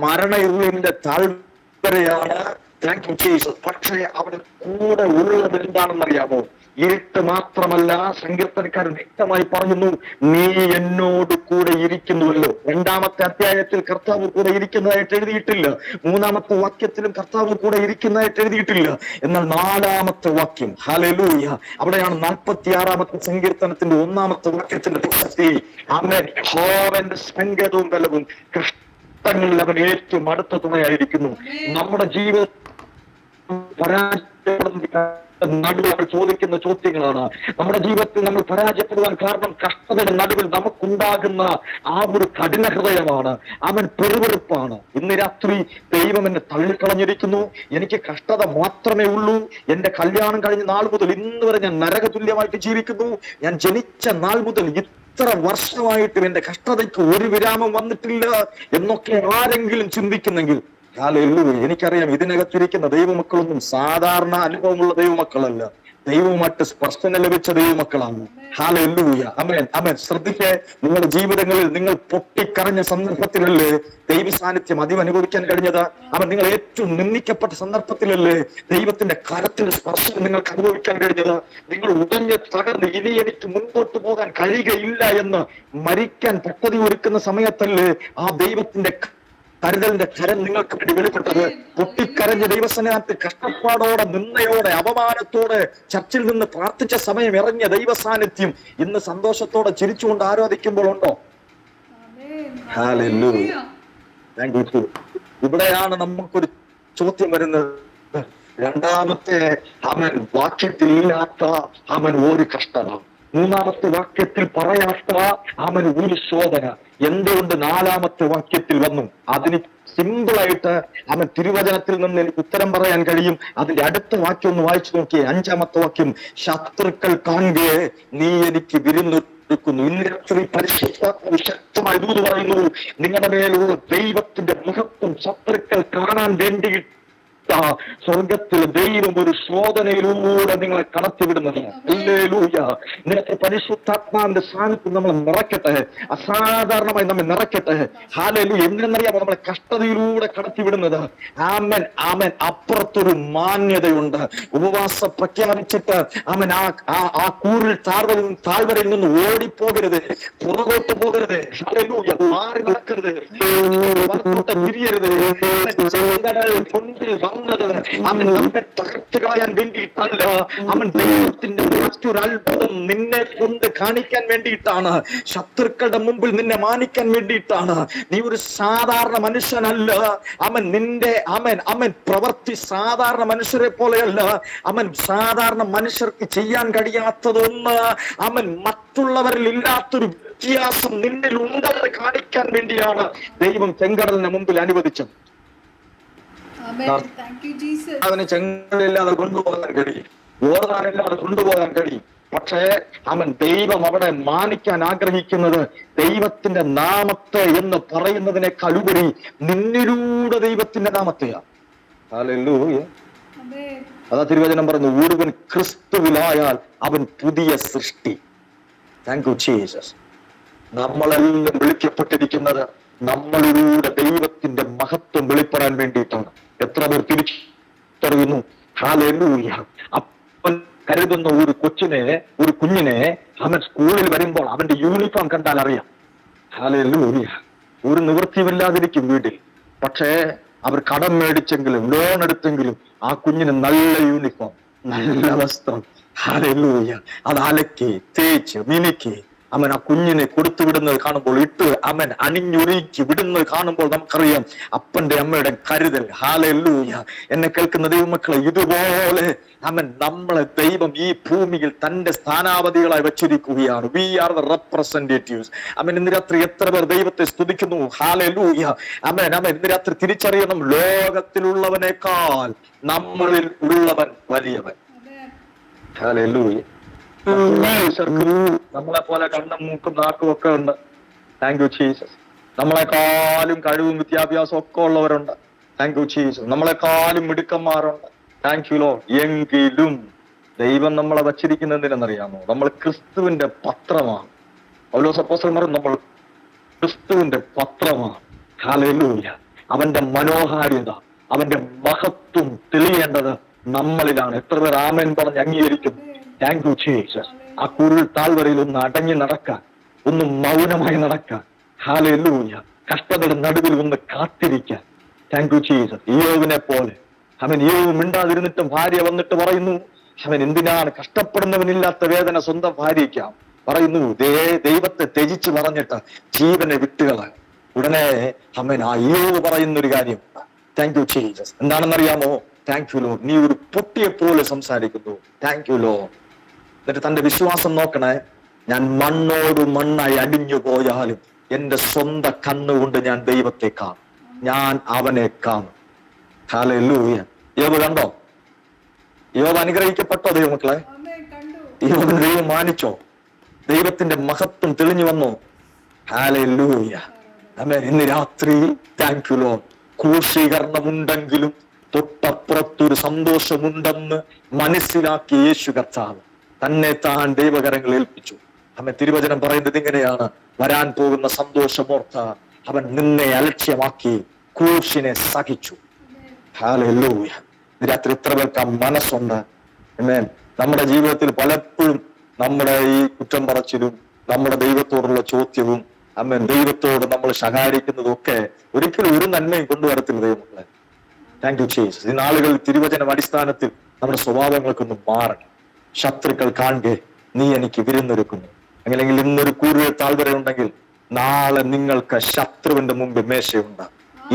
മരണയിരുളിന്റെ താഴ്വരയാണ്. Thank you Jesus. പക്ഷേ അവിടെ കൂടെ ഉള്ളത് എന്താണെന്നറിയാമോ? ഇരുട്ട് മാത്രമല്ല. സങ്കീർത്തനക്കാരൻ വ്യക്തമായി പറയുന്നു, നീ എന്നോട് കൂടെ ഇരിക്കുന്നുവല്ലോ. 2-ാമത്തെ അധ്യായത്തിൽ കർത്താവ് കൂടെ ഇരിക്കുന്നതായിട്ട് എഴുതിയിട്ടില്ല. 3-ാമത്തെ വാക്യത്തിലും കർത്താവ് കൂടെ ഇരിക്കുന്നതായിട്ട് എഴുതിയിട്ടില്ല. എന്നാൽ 4-ാമത്തെ വാക്യം, ഹല്ലേലൂയ, അവിടെയാണ് 46-ാമത്തെ സങ്കീർത്തനത്തിന്റെ 1-ാമത്തെ വാക്യത്തിന്റെ പ്രസക്തി. ആമേൻ. യഹോവയുടെ സങ്കേതവും ബലവും കഷ്ടങ്ങളിൽ അവൻ ഏറ്റവും അടുത്ത തുണയായിരിക്കുന്നു. നമ്മുടെ ജീവിതം പരാജയപ്പെടുന്ന നടുവിൽ അവർ ചോദിക്കുന്ന ചോദ്യങ്ങളാണ്. നമ്മുടെ ജീവിതത്തിൽ നമ്മൾ പരാജയപ്പെടുവാൻ കാരണം കഷ്ടതയുടെ നടുവിൽ നമുക്കുണ്ടാകുന്ന ആ ഒരു കഠിന ഹൃദയമാണ്, അവൻ പെരുവെറുപ്പാണ്. ഇന്ന് രാത്രി ദൈവം എന്നെ തള്ളിക്കളഞ്ഞിരിക്കുന്നു, എനിക്ക് കഷ്ടത മാത്രമേ ഉള്ളൂ, എന്റെ കല്യാണം കഴിഞ്ഞ നാൾ മുതൽ ഇന്ന് വരെ ഞാൻ നരകതുല്യമായിട്ട് ജീവിക്കുന്നു, ഞാൻ ജനിച്ച നാൾ മുതൽ ഇത്ര വർഷമായിട്ടും എന്റെ കഷ്ടതയ്ക്ക് ഒരു വിരാമം വന്നിട്ടില്ല എന്നൊക്കെ ആരെങ്കിലും ചിന്തിക്കുന്നെങ്കിൽ, എനിക്കറിയാം ഇതിനകത്തിരിക്കുന്ന ദൈവമക്കളൊന്നും സാധാരണ അനുഭവമുള്ള ദൈവമക്കളല്ല, ദൈവവുമായിട്ട് സ്പർശന ലഭിച്ച ദൈവമക്കളാണ്. ഹല്ലേലൂയ. ആമേൻ, ആമേൻ. ശ്രദ്ധിക്കേ, നിങ്ങളുടെ ജീവിതങ്ങളിൽ നിങ്ങൾ പൊട്ടിക്കറഞ്ഞ സന്ദർഭത്തിലല്ലേ ദൈവ സാന്നിധ്യം അധികം അനുഭവിക്കാൻ കഴിഞ്ഞത്? നിങ്ങൾ ഏറ്റവും നിന്ദിക്കപ്പെട്ട സന്ദർഭത്തിലല്ലേ ദൈവത്തിന്റെ കരത്തിന്റെ സ്പർശനം നിങ്ങൾക്ക് അനുഭവിക്കാൻ കഴിഞ്ഞത്? നിങ്ങൾ ഉടഞ്ഞ് തകർന്ന് ഇനി എനിക്ക് മുൻപോട്ട് പോകാൻ കഴിയുകയില്ല എന്ന് മരിക്കാൻ പദ്ധതി ഒരുക്കുന്ന സമയത്തല്ലേ ആ ദൈവത്തിന്റെ കരുതലിന്റെ കരം നിങ്ങൾക്ക് വേണ്ടി വെളിപ്പെട്ടത്. പൊട്ടിക്കരഞ്ഞ ദൈവസന്നിധാനത്തിൽ കഷ്ടപ്പാടോടെ, നിന്നയോടെ, അപമാനത്തോടെ ചർച്ചിൽ നിന്ന് പ്രാർത്ഥിച്ച സമയം ഇറങ്ങിയ ദൈവസാന്നിധ്യം ഇന്ന് സന്തോഷത്തോടെ ചിരിച്ചുകൊണ്ട് ആരാധിക്കുമ്പോൾ ഉണ്ടോ? ഹല്ലേലൂയ. Thank you. ഇവിടെയാണ് നമുക്കൊരു ചോദ്യം വരുന്നത്. രണ്ടാമത്തെ അവൻ വാക്യത്തിലില്ലാത്ത അവൻ ഒരു കഷ്ടത, മൂന്നാമത്തെ വാക്യത്തിൽ പറയാത്ത അവൻ ഒരു ശോധന, എന്തുകൊണ്ട് നാലാമത്തെ വാക്യത്തിൽ വന്നു? അതിന് സിമ്പിളായിട്ട് അവൻ തിരുവചനത്തിൽ നിന്ന് എനിക്ക് ഉത്തരം പറയാൻ കഴിയും. അതിന്റെ അടുത്ത വാക്യം ഒന്ന് വായിച്ചു നോക്കിയേ. 5-ാമത്തെ വാക്യം, ശത്രുക്കൾ കാണുകയെ നീ എനിക്ക് വിരുന്നൊരുക്കുന്നു. ഇന്ന് രാത്രി പരിശുദ്ധാത്മാവ് ശക്തമായി ദൂത് പറയുന്നു, നിങ്ങളുടെ മേലുള്ള ദൈവത്തിന്റെ മഹത്വം ശത്രുക്കൾ കാണാൻ വേണ്ടി സ്വർഗത്തിൽ ദൈവം ഒരു ശോധനയിലൂടെ നിങ്ങളെ കടത്തിവിടുന്നത്. ഹല്ലേലൂയ. നിനക്ക് പരിശുദ്ധാത്മാവിന്റെ സാന്നിധ്യം നമ്മളെ നിറയ്ക്കട്ടെ, അസാധാരണമായി നമ്മെ നിറയ്ക്കട്ടെ. ഹല്ലേലൂയ. എന്തിനെന്നറിയാമോ? നമ്മളെ കഷ്ടതയിലൂടെ കടത്തിവിടുന്നത്. ആമൻ, ആമൻ. അപ്പുറത്തൊരു മാന്യതയുണ്ട്. ഉപവാസം പ്രഖ്യാപിച്ചിട്ട് അവൻ ആ കൂറിൽ താഴ്വരയിൽ നിന്ന് ഓടിപ്പോകരുത്, പുറകോട്ട് പോകരുത്. ഹല്ലേലൂയ. മാറി നടക്കരുത്, തിരിയരുത്. അവൻ നമ്മെ തകർത്ത് കളയാൻ വേണ്ടിയിട്ടല്ല, അവൻ ദൈവത്തിന്റെ മറ്റൊരു അത്ഭുതം നിന്നെ കൊണ്ട് കാണിക്കാൻ വേണ്ടിയിട്ടാണ്. ശത്രുക്കളുടെ മുമ്പിൽ നിന്നെ മാനിക്കാൻ വേണ്ടിയിട്ടാണ്. നീ ഒരു സാധാരണ മനുഷ്യനല്ല. അവൻ നിന്റെ അവൻ പ്രവൃത്തി സാധാരണ മനുഷ്യരെ പോലെയല്ല. അവൻ സാധാരണ മനുഷ്യർക്ക് ചെയ്യാൻ കഴിയാത്തതൊന്ന് അവൻ മറ്റുള്ളവരിൽ ഇല്ലാത്തൊരു വ്യത്യാസം നിന്നിൽ ഉണ്ടെന്ന് കാണിക്കാൻ വേണ്ടിയാണ് ദൈവം ചെങ്കടലിന് മുമ്പിൽ അനുവദിച്ചത്. അവന് ചെങ്കടലില്ലാതെ കൊണ്ടുപോകാൻ കഴിയും, ഓർദാനില്ലാതെ കൊണ്ടുപോകാൻ കഴിയും. പക്ഷേ അവൻ ദൈവം അവിടെ മാനിക്കാൻ ആഗ്രഹിക്കുന്നത് ദൈവത്തിന്റെ നാമത്തെ എന്ന് പറയുന്നതിനേക്കാൾ ഉപരി നിന്നിലൂടെ ദൈവത്തിന്റെ നാമത്തെയാണ്. ഹല്ലേലൂയ. അതാ തിരുവചനം പറഞ്ഞു, ഒരുവൻ ക്രിസ്തുവിലായാൽ അവൻ പുതിയ സൃഷ്ടി. Thank you Jesus. നമ്മളെല്ലാം വിളിക്കപ്പെട്ടിരിക്കുന്നത് നമ്മളിലൂടെ ദൈവത്തിന്റെ മഹത്വം വെളിപ്പെടാൻ വേണ്ടിയിട്ടാണ്. എത്ര പേർ തിരിച്ചറിയുന്നു? ഹല്ലേലൂയ. അപ്പൻ കരുതുന്ന ഒരു കുഞ്ഞിനെ അവൻ സ്കൂളിൽ വരുമ്പോൾ അവന്റെ യൂണിഫോം കണ്ടാൽ അറിയാം. ഹല്ലേലൂയ. ഒരു നിവൃത്തിയുമില്ലാതിരിക്കും വീട്ടിൽ, പക്ഷേ അവർ കടം മേടിച്ചെങ്കിലും ലോൺ എടുത്തെങ്കിലും ആ കുഞ്ഞിന് നല്ല യൂണിഫോം, നല്ല വസ്ത്രം. ഹല്ലേലൂയ. അത് അലക്കി തേച്ച് മിനുക്കി അവൻ ആ കുഞ്ഞിനെ കൊടുത്തു വിടുന്നത് കാണുമ്പോൾ, ഇട്ട് അവൻ അണിഞ്ഞൊരുക്കി വിടുന്നത് കാണുമ്പോൾ നമുക്കറിയാം അപ്പന്റെ അമ്മയുടെ കരുതൽ. ഹല്ലേലൂയ. എന്നെ കേൾക്കുന്ന ദൈവമക്കളെ, ഇതുപോലെ അവൻ നമ്മളെ ദൈവം ഈ ഭൂമിയിൽ തന്റെ സ്ഥാനാപതികളായി വെച്ചിരിക്കുകയാണ്. We are the representatives. അവൻ ഇന്ന് രാത്രി എത്ര പേർ ദൈവത്തെ സ്തുതിക്കുന്നു? ഹല്ലേലൂയ. അവൻ ഇന്ന് രാത്രി തിരിച്ചറിയണം, ലോകത്തിലുള്ളവനേക്കാൾ നമ്മളിൽ ഉള്ളവൻ വലിയവൻ. ഹല്ലേലൂയ. നമ്മളെ പോലെ കണ്ണും മൂക്കും നാക്കും ഒക്കെ ഉണ്ട്. Thank you Jesus. നമ്മളെക്കാളും കഴിവും വിദ്യാഭ്യാസം ഒക്കെ ഉള്ളവരുണ്ട്. Thank you Jesus. നമ്മളെക്കാളും മിടുക്കന്മാരുണ്ട്. Thank you Lord. എങ്കിലും ദൈവം നമ്മളെ വച്ചിരിക്കുന്നത് എന്തിനെന്നറിയാമോ? നമ്മൾ ക്രിസ്തുവിന്റെ പത്രമാണ്. പൗലോസ് അപ്പോസ്തലൻ പറഞ്ഞു, നമ്മൾ ക്രിസ്തുവിന്റെ പത്രമാണ്. ഹല്ലേലൂയ. അവന്റെ മനോഹാരിത, അവന്റെ മഹത്വം തെളിയേണ്ടത് നമ്മളിലാണ്. എത്ര പേർ ആമേൻ പറഞ്ഞ് അംഗീകരിക്കും? Thank you Jesus. ആ കുരുൾ താഴ്വരയിൽ ഒന്ന് അടങ്ങി നടക്കാൻ, ഒന്ന് മൗനമായി നടക്കാൻ. ഹല്ലേലൂയ. കഷ്ടതയുടെ നടുവിൽ ഒന്ന് കാത്തിരിക്കാൻ. Thank you Jesus. ഇയ്യോബിനെ പോലെ അവൻ ഇയ്യോബ് മിണ്ടാതിരുന്നിട്ടും ഭാര്യ വന്നിട്ട് പറയുന്നു, അവൻ എന്തിനാണ് കഷ്ടപ്പെടുന്നവനില്ലാത്ത വേദന സ്വന്തം ഭാര്യയ്ക്കാം. പറയുന്നു, ദൈവത്തെ ത്യജിച്ച് പറഞ്ഞിട്ട് ജീവനെ വിട്ടുകളാൻ. ഉടനെ അവൻ ആ ഇയ്യോബ് പറയുന്നൊരു കാര്യം, താങ്ക് യു ജീസസ്. എന്താണെന്നറിയാമോ? Thank you Lord. നീ ഒരു പൊട്ടിയെ പോലെ സംസാരിക്കുന്നു. Thank you Lord. എന്നിട്ട് തന്റെ വിശ്വാസം നോക്കണേ. ഞാൻ മണ്ണോട് മണ്ണായി അടിഞ്ഞു പോയാലും എന്റെ സ്വന്തം കണ്ണുകൊണ്ട് ഞാൻ ദൈവത്തെ കാണും, ഞാൻ അവനെ കാണും. ഹല്ലേലൂയ. യോബ് കണ്ടോ? യോബ് അനുഗ്രഹിക്കപ്പെട്ടോ ദൈവമക്കളെ? യോബിനെ ദൈവം മാനിച്ചോ? ദൈവത്തിന്റെ മഹത്വം തെളിഞ്ഞു വന്നോ? ഹല്ലേലൂയ. ആമേൻ. ഇന്ന് രാത്രി താങ്ക് യു ലോർഡ്. ക്രൂശീകരണമുണ്ടെങ്കിലും തൊട്ടപ്പുറത്തൊരു സന്തോഷമുണ്ടെന്ന് മനസ്സിലാക്കി യേശു കർത്താവ് തന്നെ താൻ ദൈവകരങ്ങൾ ഏൽപ്പിച്ചു. അവൻ തിരുവചനം പറയുന്നത് ഇങ്ങനെയാണ്, വരാൻ പോകുന്ന സന്തോഷമോർത്ത അവൻ നിന്നെ അലക്ഷ്യമാക്കി ക്രൂശിനെ സഹിച്ചു. ഹല്ലേലൂയ. രാത്രി എത്ര പേർക്ക് ആ മനസ്സുണ്ട്? ആമേൻ. നമ്മുടെ ജീവിതത്തിൽ പലപ്പോഴും നമ്മുടെ ഈ കുറ്റം പറച്ചിലും നമ്മുടെ ദൈവത്തോടുള്ള ചോദ്യവും അമ്മൻ ദൈവത്തോട് നമ്മൾ ശകാരിക്കുന്നതും ഒക്കെ ഒരിക്കലും ഒരു നന്മയും കൊണ്ടുവരത്തില്ല ദൈവമക്കളെ. Thank you Jesus. ഈ നാളുകളിൽ തിരുവചനം അടിസ്ഥാനത്തിൽ നമ്മുടെ സ്വഭാവങ്ങൾക്കൊന്ന് മാറണം. ശത്രുക്കൾ കാണുകെ നീ എനിക്ക് വിരുന്നൊരുക്കുന്നു, അല്ലെങ്കിൽ ഇന്നൊരു കൂടുതൽ താഴ്വര ഉണ്ടെങ്കിൽ നാളെ നിങ്ങൾക്ക് ശത്രുവിന്റെ മുമ്പ് മേശയുണ്ട്.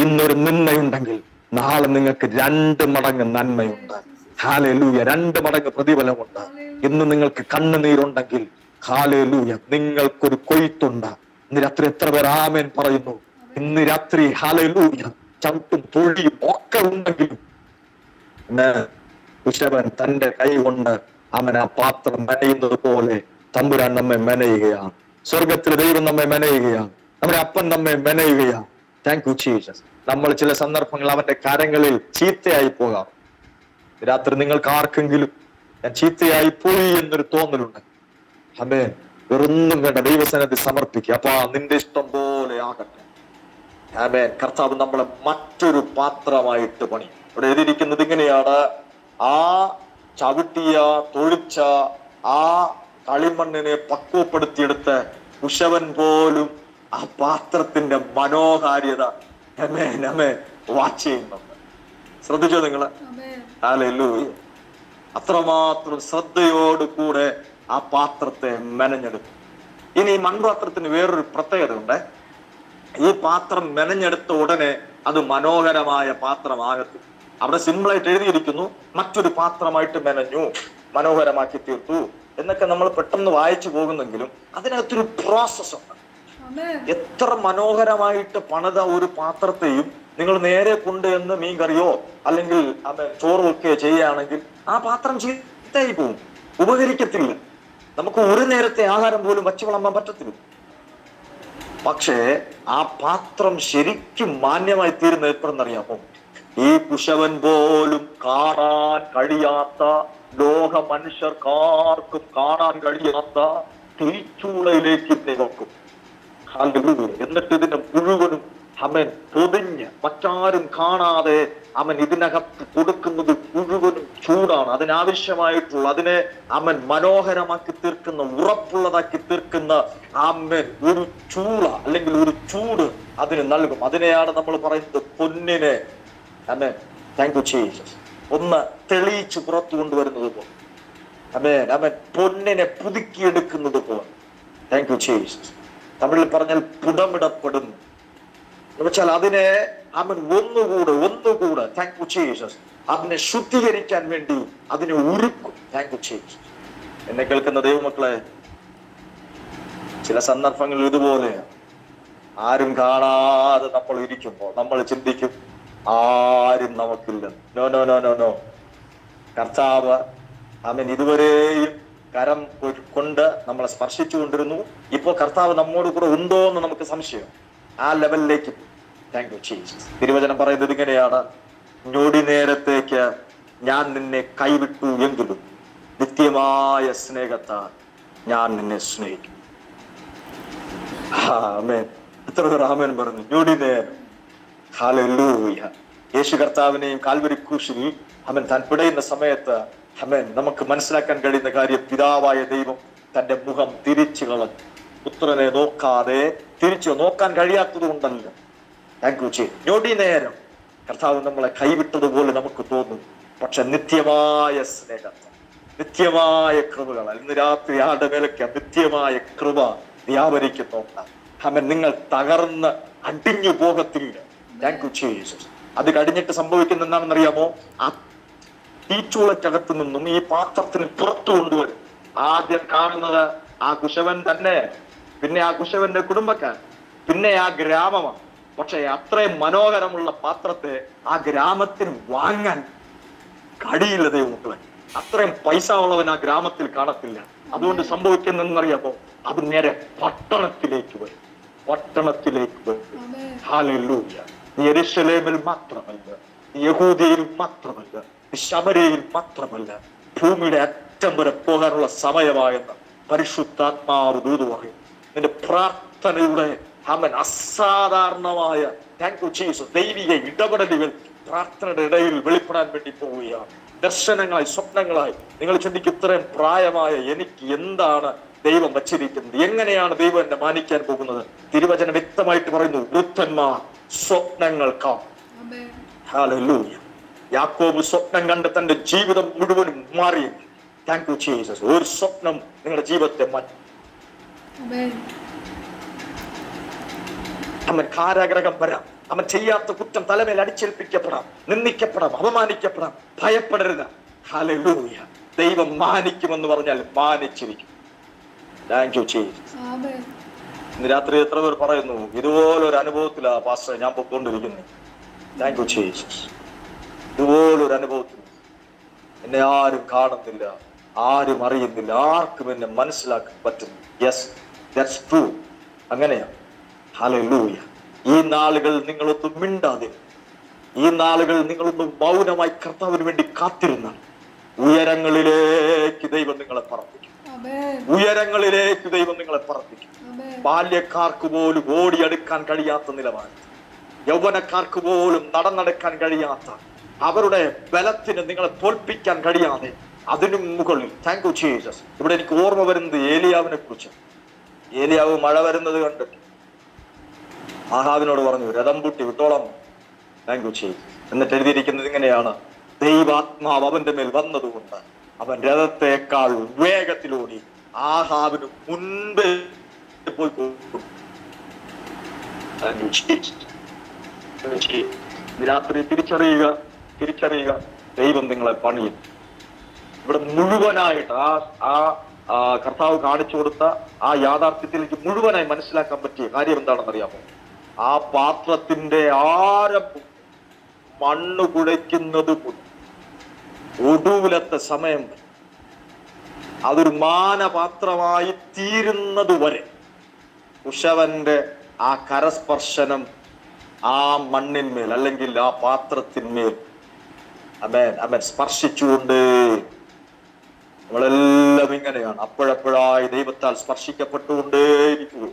ഇന്നൊരു നിന്മയുണ്ടെങ്കിൽ നാളെ നിങ്ങൾക്ക് 2 മടങ്ങ് നന്മയുണ്ട്. ഹല്ലേലൂയ. 2 മടങ്ങ് പ്രതിഫലമുണ്ട്. ഇന്ന് നിങ്ങൾക്ക് കണ്ണുനീരുണ്ടെങ്കിൽ ഹല്ലേലൂയ നിങ്ങൾക്കൊരു കൊയ്ത്തുണ്ട്. ഇന്ന് രാത്രി എത്ര പേർ ആമേൻ പറയുന്നു? ഇന്ന് രാത്രി ഹല്ലേലൂയ ചവിട്ടും തൊഴിയും ഒക്കെ ഉണ്ടെങ്കിലും കുശവൻ തന്റെ കൈ കൊണ്ട് അവൻ ആ പാത്രം മെനയുന്നത് പോലെ തമ്പുരാൻ നമ്മെ മെനയുകയാണ്. സ്വർഗത്തിലെ ദൈവം നമ്മെ മെനയുകയാണ്. നമ്മുടെ അപ്പൻ നമ്മെ മെനയുകയാണ്. Thank you Jesus. നമ്മൾ ചില സന്ദർഭങ്ങൾ അവന്റെ കരങ്ങളിൽ ചീത്തയായി പോകാം. രാത്രി നിങ്ങൾക്ക് ആർക്കെങ്കിലും ഞാൻ ചീത്തയായി പോയി എന്നൊരു തോന്നലുണ്ട്, ആമേൻ, വെറൊന്നും വേണ്ട, ദൈവസന്നിധി സമർപ്പിക്കുക. അപ്പാ നിന്റെ ഇഷ്ടം പോലെ ആകട്ടെ. ആമേൻ. കർത്താവ് നമ്മളെ മറ്റൊരു പാത്രമായിട്ട് പണി. ഇവിടെ എഴുതിയിരിക്കുന്നത് ഇങ്ങനെയാണ്: ആ ചവിട്ടിയ തൊഴിച്ച ആ കളിമണ്ണിനെ പക്വപ്പെടുത്തിയെടുത്ത കുശവൻ പോലും ആ പാത്രത്തിന്റെ മനോഹാരിത വാച്ച് ചെയ്യുന്നുണ്ട്. ശ്രദ്ധിച്ചോ നിങ്ങള്? ഹല്ലേലൂയ. അത്രമാത്രം ശ്രദ്ധയോടുകൂടെ ആ പാത്രത്തെ മെനഞ്ഞെടുക്കും. ഇനി ഈ മൺപാത്രത്തിന് വേറൊരു പ്രത്യേകത ഉണ്ട്. ഈ പാത്രം മെനഞ്ഞെടുത്ത ഉടനെ അത് മനോഹരമായ പാത്രമാകത്തു. അവിടെ സിമ്പിളായിട്ട് എഴുതിയിരിക്കുന്നു, മറ്റൊരു പാത്രമായിട്ട് മെനഞ്ഞു, മനോഹരമാക്കി തീർത്തു എന്നൊക്കെ നമ്മൾ പെട്ടെന്ന് വായിച്ചു പോകുന്നെങ്കിലും അതിനകത്തൊരു പ്രോസസ് ഉണ്ട്. എത്ര മനോഹരമായിട്ട് പണിത ഒരു പാത്രത്തെയും നിങ്ങൾ നേരെ കൊണ്ട് എന്ന് മീൻ കറിയോ അല്ലെങ്കിൽ ചോറ് വെക്കുകയോ ചെയ്യുകയാണെങ്കിൽ ആ പാത്രം ചീത്തയായി പോകും, ഉപകരിക്കത്തില്ല. നമുക്ക് ഒരു നേരത്തെ ആഹാരം പോലും വച്ചു വിളമ്പാൻ പറ്റത്തില്ല. പക്ഷേ ആ പാത്രം ശരിക്കും മാന്യമായി തീരുന്നത് എപ്പോഴെന്നറിയാമോ? ഈ കുശവൻ പോലും കാണാൻ കഴിയാത്ത, ലോക മനുഷ്യർക്കാർക്കും കാണാൻ കഴിയാത്ത തീച്ചൂളയിലേക്ക് വെക്കും. എന്നിട്ട് ഇതിനെ മുഴുവനും അവൻ പൊതിഞ്ഞ് മറ്റാരും കാണാതെ അവൻ ഇതിനകത്ത് കൊടുക്കുന്നത് മുഴുവനും ചൂടാണ്. അതിനാവശ്യമായിട്ടുള്ള, അതിനെ അവൻ മനോഹരമാക്കി തീർക്കുന്ന, ഉറപ്പുള്ളതാക്കി തീർക്കുന്ന അവൻ ഒരു ചൂള അല്ലെങ്കിൽ ഒരു ചൂട് അതിന് നൽകും. അതിനെയാണ് നമ്മൾ പറയുന്നത് പൊന്നിനെ അവൻ, താങ്ക് യു ജീസസ്, ഒന്ന് തെളിയിച്ച് പുറത്തു കൊണ്ടുവരുന്നത് പോലെ, അവൻ പൊന്നിനെ പുതുക്കിയെടുക്കുന്നത് പോലെ, താങ്ക് യു ജീസസ്. തമിഴിൽ പറഞ്ഞാൽ പുടമിടപ്പെടുന്നു എന്ന് വെച്ചാൽ അതിനെ അവൻ ഒന്നുകൂടെ താങ്ക് യു ജീസസ്, അതിനെ ശുദ്ധീകരിക്കാൻ വേണ്ടി അതിനെ ഒരുക്കും. Thank you Jesus. എന്നെ കേൾക്കുന്ന ദൈവമക്കളെ, ചില സന്ദർഭങ്ങൾ ഇതുപോലെ ആരും കാണാതെ നമ്മൾ ഇരിക്കുമ്പോൾ നമ്മൾ ചിന്തിക്കും ആരും നമുക്കില്ല. No no no no no. കർത്താവ് അവൻ ഇതുവരെയും കരം കൊണ്ട് നമ്മളെ സ്പർശിച്ചു കൊണ്ടിരുന്നു. ഇപ്പോൾ കർത്താവ് നമ്മോട് കൂടെ ഉണ്ടോ എന്ന് നമുക്ക് സംശയം. ആ ലെവലിലേക്ക് താങ്ക് യു ജീസസ്. തിരുവചനം പറയുന്നത് ഇങ്ങനെയാണ്: ഞൊടി നേരത്തേക്ക് ഞാൻ നിന്നെ കൈവിട്ടു എങ്കിലും നിത്യമായ സ്നേഹത്താൽ ഞാൻ നിന്നെ സ്നേഹിക്കും. ആമേൻ. എത്ര പേർ ആമേൻ പറഞ്ഞു? ഞൊടി നേരം. ഹല്ലേലൂയ. യേശു കർത്താവിനെയും കാൽവരി ക്രൂശിൽ അവൻ താൻ പിടയുന്ന സമയത്ത് അവൻ നമുക്ക് മനസ്സിലാക്കാൻ കഴിയുന്ന കാര്യം, പിതാവായ ദൈവം തന്റെ മുഖം തിരിച്ചു കളഞ്ഞു. പുത്രനെ നോക്കാതെ തിരിച്ചു നോക്കാൻ കഴിയാത്തത് കൊണ്ടല്ല. Thank you Jesus. ഞൊടി നേരം കർത്താവ് നമ്മളെ കൈവിട്ടതുപോലെ നമുക്ക് തോന്നും. പക്ഷെ നിത്യമായ സ്നേഹത്തെ, നിത്യമായ കൃപകളാൽ ഇന്ന് രാത്രി ആരുടെ മേലൊക്കെ നിത്യമായ കൃപ വ്യാപരിക്കുന്നുണ്ട്. അവൻ നിങ്ങൾ തകർന്ന് അടിഞ്ഞു പോകത്തില്ല. Thank you Jesus. അത് കഴിഞ്ഞിട്ട് സംഭവിക്കുന്ന എന്താണെന്നറിയാമോ? ആ തീച്ചൂളക്കകത്തു നിന്നും ഈ പാത്രത്തിന് പുറത്തു കൊണ്ടുവരും. ആദ്യം കാണുന്നത് ആ കുശവൻ തന്നെ, പിന്നെ ആ കുശവന്റെ കുടുംബക്കാർ, പിന്നെ ആ ഗ്രാമമാണ്. പക്ഷെ അത്രയും മനോഹരമുള്ള പാത്രത്തെ ആ ഗ്രാമത്തിന് വാങ്ങാൻ കഴിയില്ല ദൈവമക്കളെ. അത്രയും പൈസ ഉള്ളവൻ ആ ഗ്രാമത്തിൽ കാണത്തില്ല. അതുകൊണ്ട് സംഭവിക്കുന്നറിയാമോ? അത് നേരെ പട്ടണത്തിലേക്ക് വരും. പട്ടണത്തിലേക്ക് വരും. ഹല്ലേലൂയ. യെരൂശലേമിൽ മാത്രമല്ല, യഹൂദയിൽ മാത്രമല്ല, ശമര്യയിൽ മാത്രമല്ല, ഭൂമിയുടെ അറ്റം വരെ പോകാനുള്ള സമയമായെന്ന് പരിശുദ്ധാത്മാവ് ദൂത് പറയും. നിന്റെ പ്രാർത്ഥനയുടെ അവൻ അസാധാരണമായ താങ്ക് യു ജീസസ് ദൈവിക ഇടപെടലുകൾ പ്രാർത്ഥനയുടെ ഇടയിൽ വെളിപ്പെടാൻ വേണ്ടി പോവുകയാണ്. ദർശനങ്ങളായി, സ്വപ്നങ്ങളായി. നിങ്ങൾ ചിന്തിക്കും, ഇത്രയും പ്രായമായ എനിക്ക് എന്താണ് ദൈവം വച്ചിരിക്കുന്നത്. എങ്ങനെയാണ് ദൈവം എന്നെ മാനിക്കാൻ പോകുന്നത്? തിരുവചനം വ്യക്തമായിട്ട് പറയുന്നു, വൃദ്ധന്മാർ സ്വപ്നങ്ങൾ കാണും. ഹല്ലേലൂയ. യാക്കോബ് സ്വപ്നം കണ്ട് തന്റെ ജീവിതം മുഴുവനും മാറി. Thank you Jesus. ഒരു സ്വപ്നം നിങ്ങളുടെ ജീവിതത്തെ മാറ്റി. അവൻ കാരാഗ്രഹം വരാം, അവൻ ചെയ്യാത്ത കുറ്റം തലമേൽ അടിച്ചേൽപ്പിക്കപ്പെടാം, നിന്ദിക്കപ്പെടാം, അപമാനിക്കപ്പെടാം. ഭയപ്പെടരുത്. ഹല്ലേലൂയ. ദൈവം മാനിക്കുമെന്ന് പറഞ്ഞാൽ മാനിച്ചിരിക്കും. Thank you Jesus. ഇന്ന് രാത്രി എത്ര പേർ പറയുന്നു, ഇതുപോലൊരു അനുഭവത്തിലാ പാസ്റ്റർ ഞാൻ പൊയ്ക്കൊണ്ടിരിക്കുന്നത്. Thank you Jesus. ഇതുപോലൊരു അനുഭവത്തിൽ എന്നെ ആരും കാണുന്നില്ല, ആരും അറിയുന്നില്ല, ആർക്കും എന്നെ മനസ്സിലാക്കാൻ പറ്റുന്നു. Yes, that's true. അങ്ങനെയാ. ഹല്ലേലൂയ. ഈ നാളുകൾ നിങ്ങളൊന്നും മിണ്ടാതെ, ഈ നാളുകൾ നിങ്ങളൊന്നും മൗനമായി കർത്താവിന് വേണ്ടി കാത്തിരുന്ന ഉയരങ്ങളിലേക്ക് ദൈവം നിങ്ങളെ പറപ്പിക്കും. ഉയരങ്ങളിലേക്ക് ദൈവം നിങ്ങളെ പറപ്പിക്കും. ബാല്യക്കാർക്ക് പോലും ഓടിയെടുക്കാൻ കഴിയാത്ത നിലവാരം, യൗവനക്കാർക്ക് പോലും നടന്നെടുക്കാൻ കഴിയാത്ത, അവരുടെ ബലത്തിന് നിങ്ങളെ തോൽപ്പിക്കാൻ കഴിയാതെ അതിനും മുകളിൽ. Thank you Jesus. ഇവിടെ എനിക്ക് ഓർമ്മ വരുന്നത് ഏലിയാവിനെ കുറിച്ച്. ഏലിയാവ് മഴ വരുന്നത് കണ്ട് ആഹാബിനോട് പറഞ്ഞു, രഥം പൂട്ടി വിട്ടോളം. Thank you Jesus. എന്നിട്ട് എഴുതിയിരിക്കുന്നത് ഇങ്ങനെയാണ്, ദൈവാത്മാവ് അവന്റെ മേൽ വന്നതുകൊണ്ട് അവൻ രഥത്തെക്കാൾ വേഗത്തിലോടി ആഹാബിന് മുൻപേ പോയി. രാത്രി തിരിച്ചറിയുക, ദൈവം നിങ്ങളെ പണിയും. ഇവിടെ മുഴുവനായിട്ട് ആ കർത്താവ് കാണിച്ചു കൊടുത്ത ആ യാഥാർത്ഥ്യത്തിലേക്ക് മുഴുവനായി മനസ്സിലാക്കാൻ പറ്റിയ കാര്യം എന്താണെന്ന് അറിയാമോ? ആ പാത്രത്തിന്റെ ആരംഭം മണ്ണ് കുഴയ്ക്കുന്നത് ഒടുവിലത്തെ സമയം അതൊരു മാനപാത്രമായി തീരുന്നത് വരെ കുശവന്റെ ആ കരസ്പർശനം ആ മണ്ണിന്മേൽ അല്ലെങ്കിൽ ആ പാത്രത്തിന്മേൽ അവൻ സ്പർശിച്ചുകൊണ്ട്. നമ്മളെല്ലാം ഇങ്ങനെയാണ്, അപ്പോഴപ്പോഴായി ദൈവത്താൽ സ്പർശിക്കപ്പെട്ടുകൊണ്ടേയിരിക്കുക.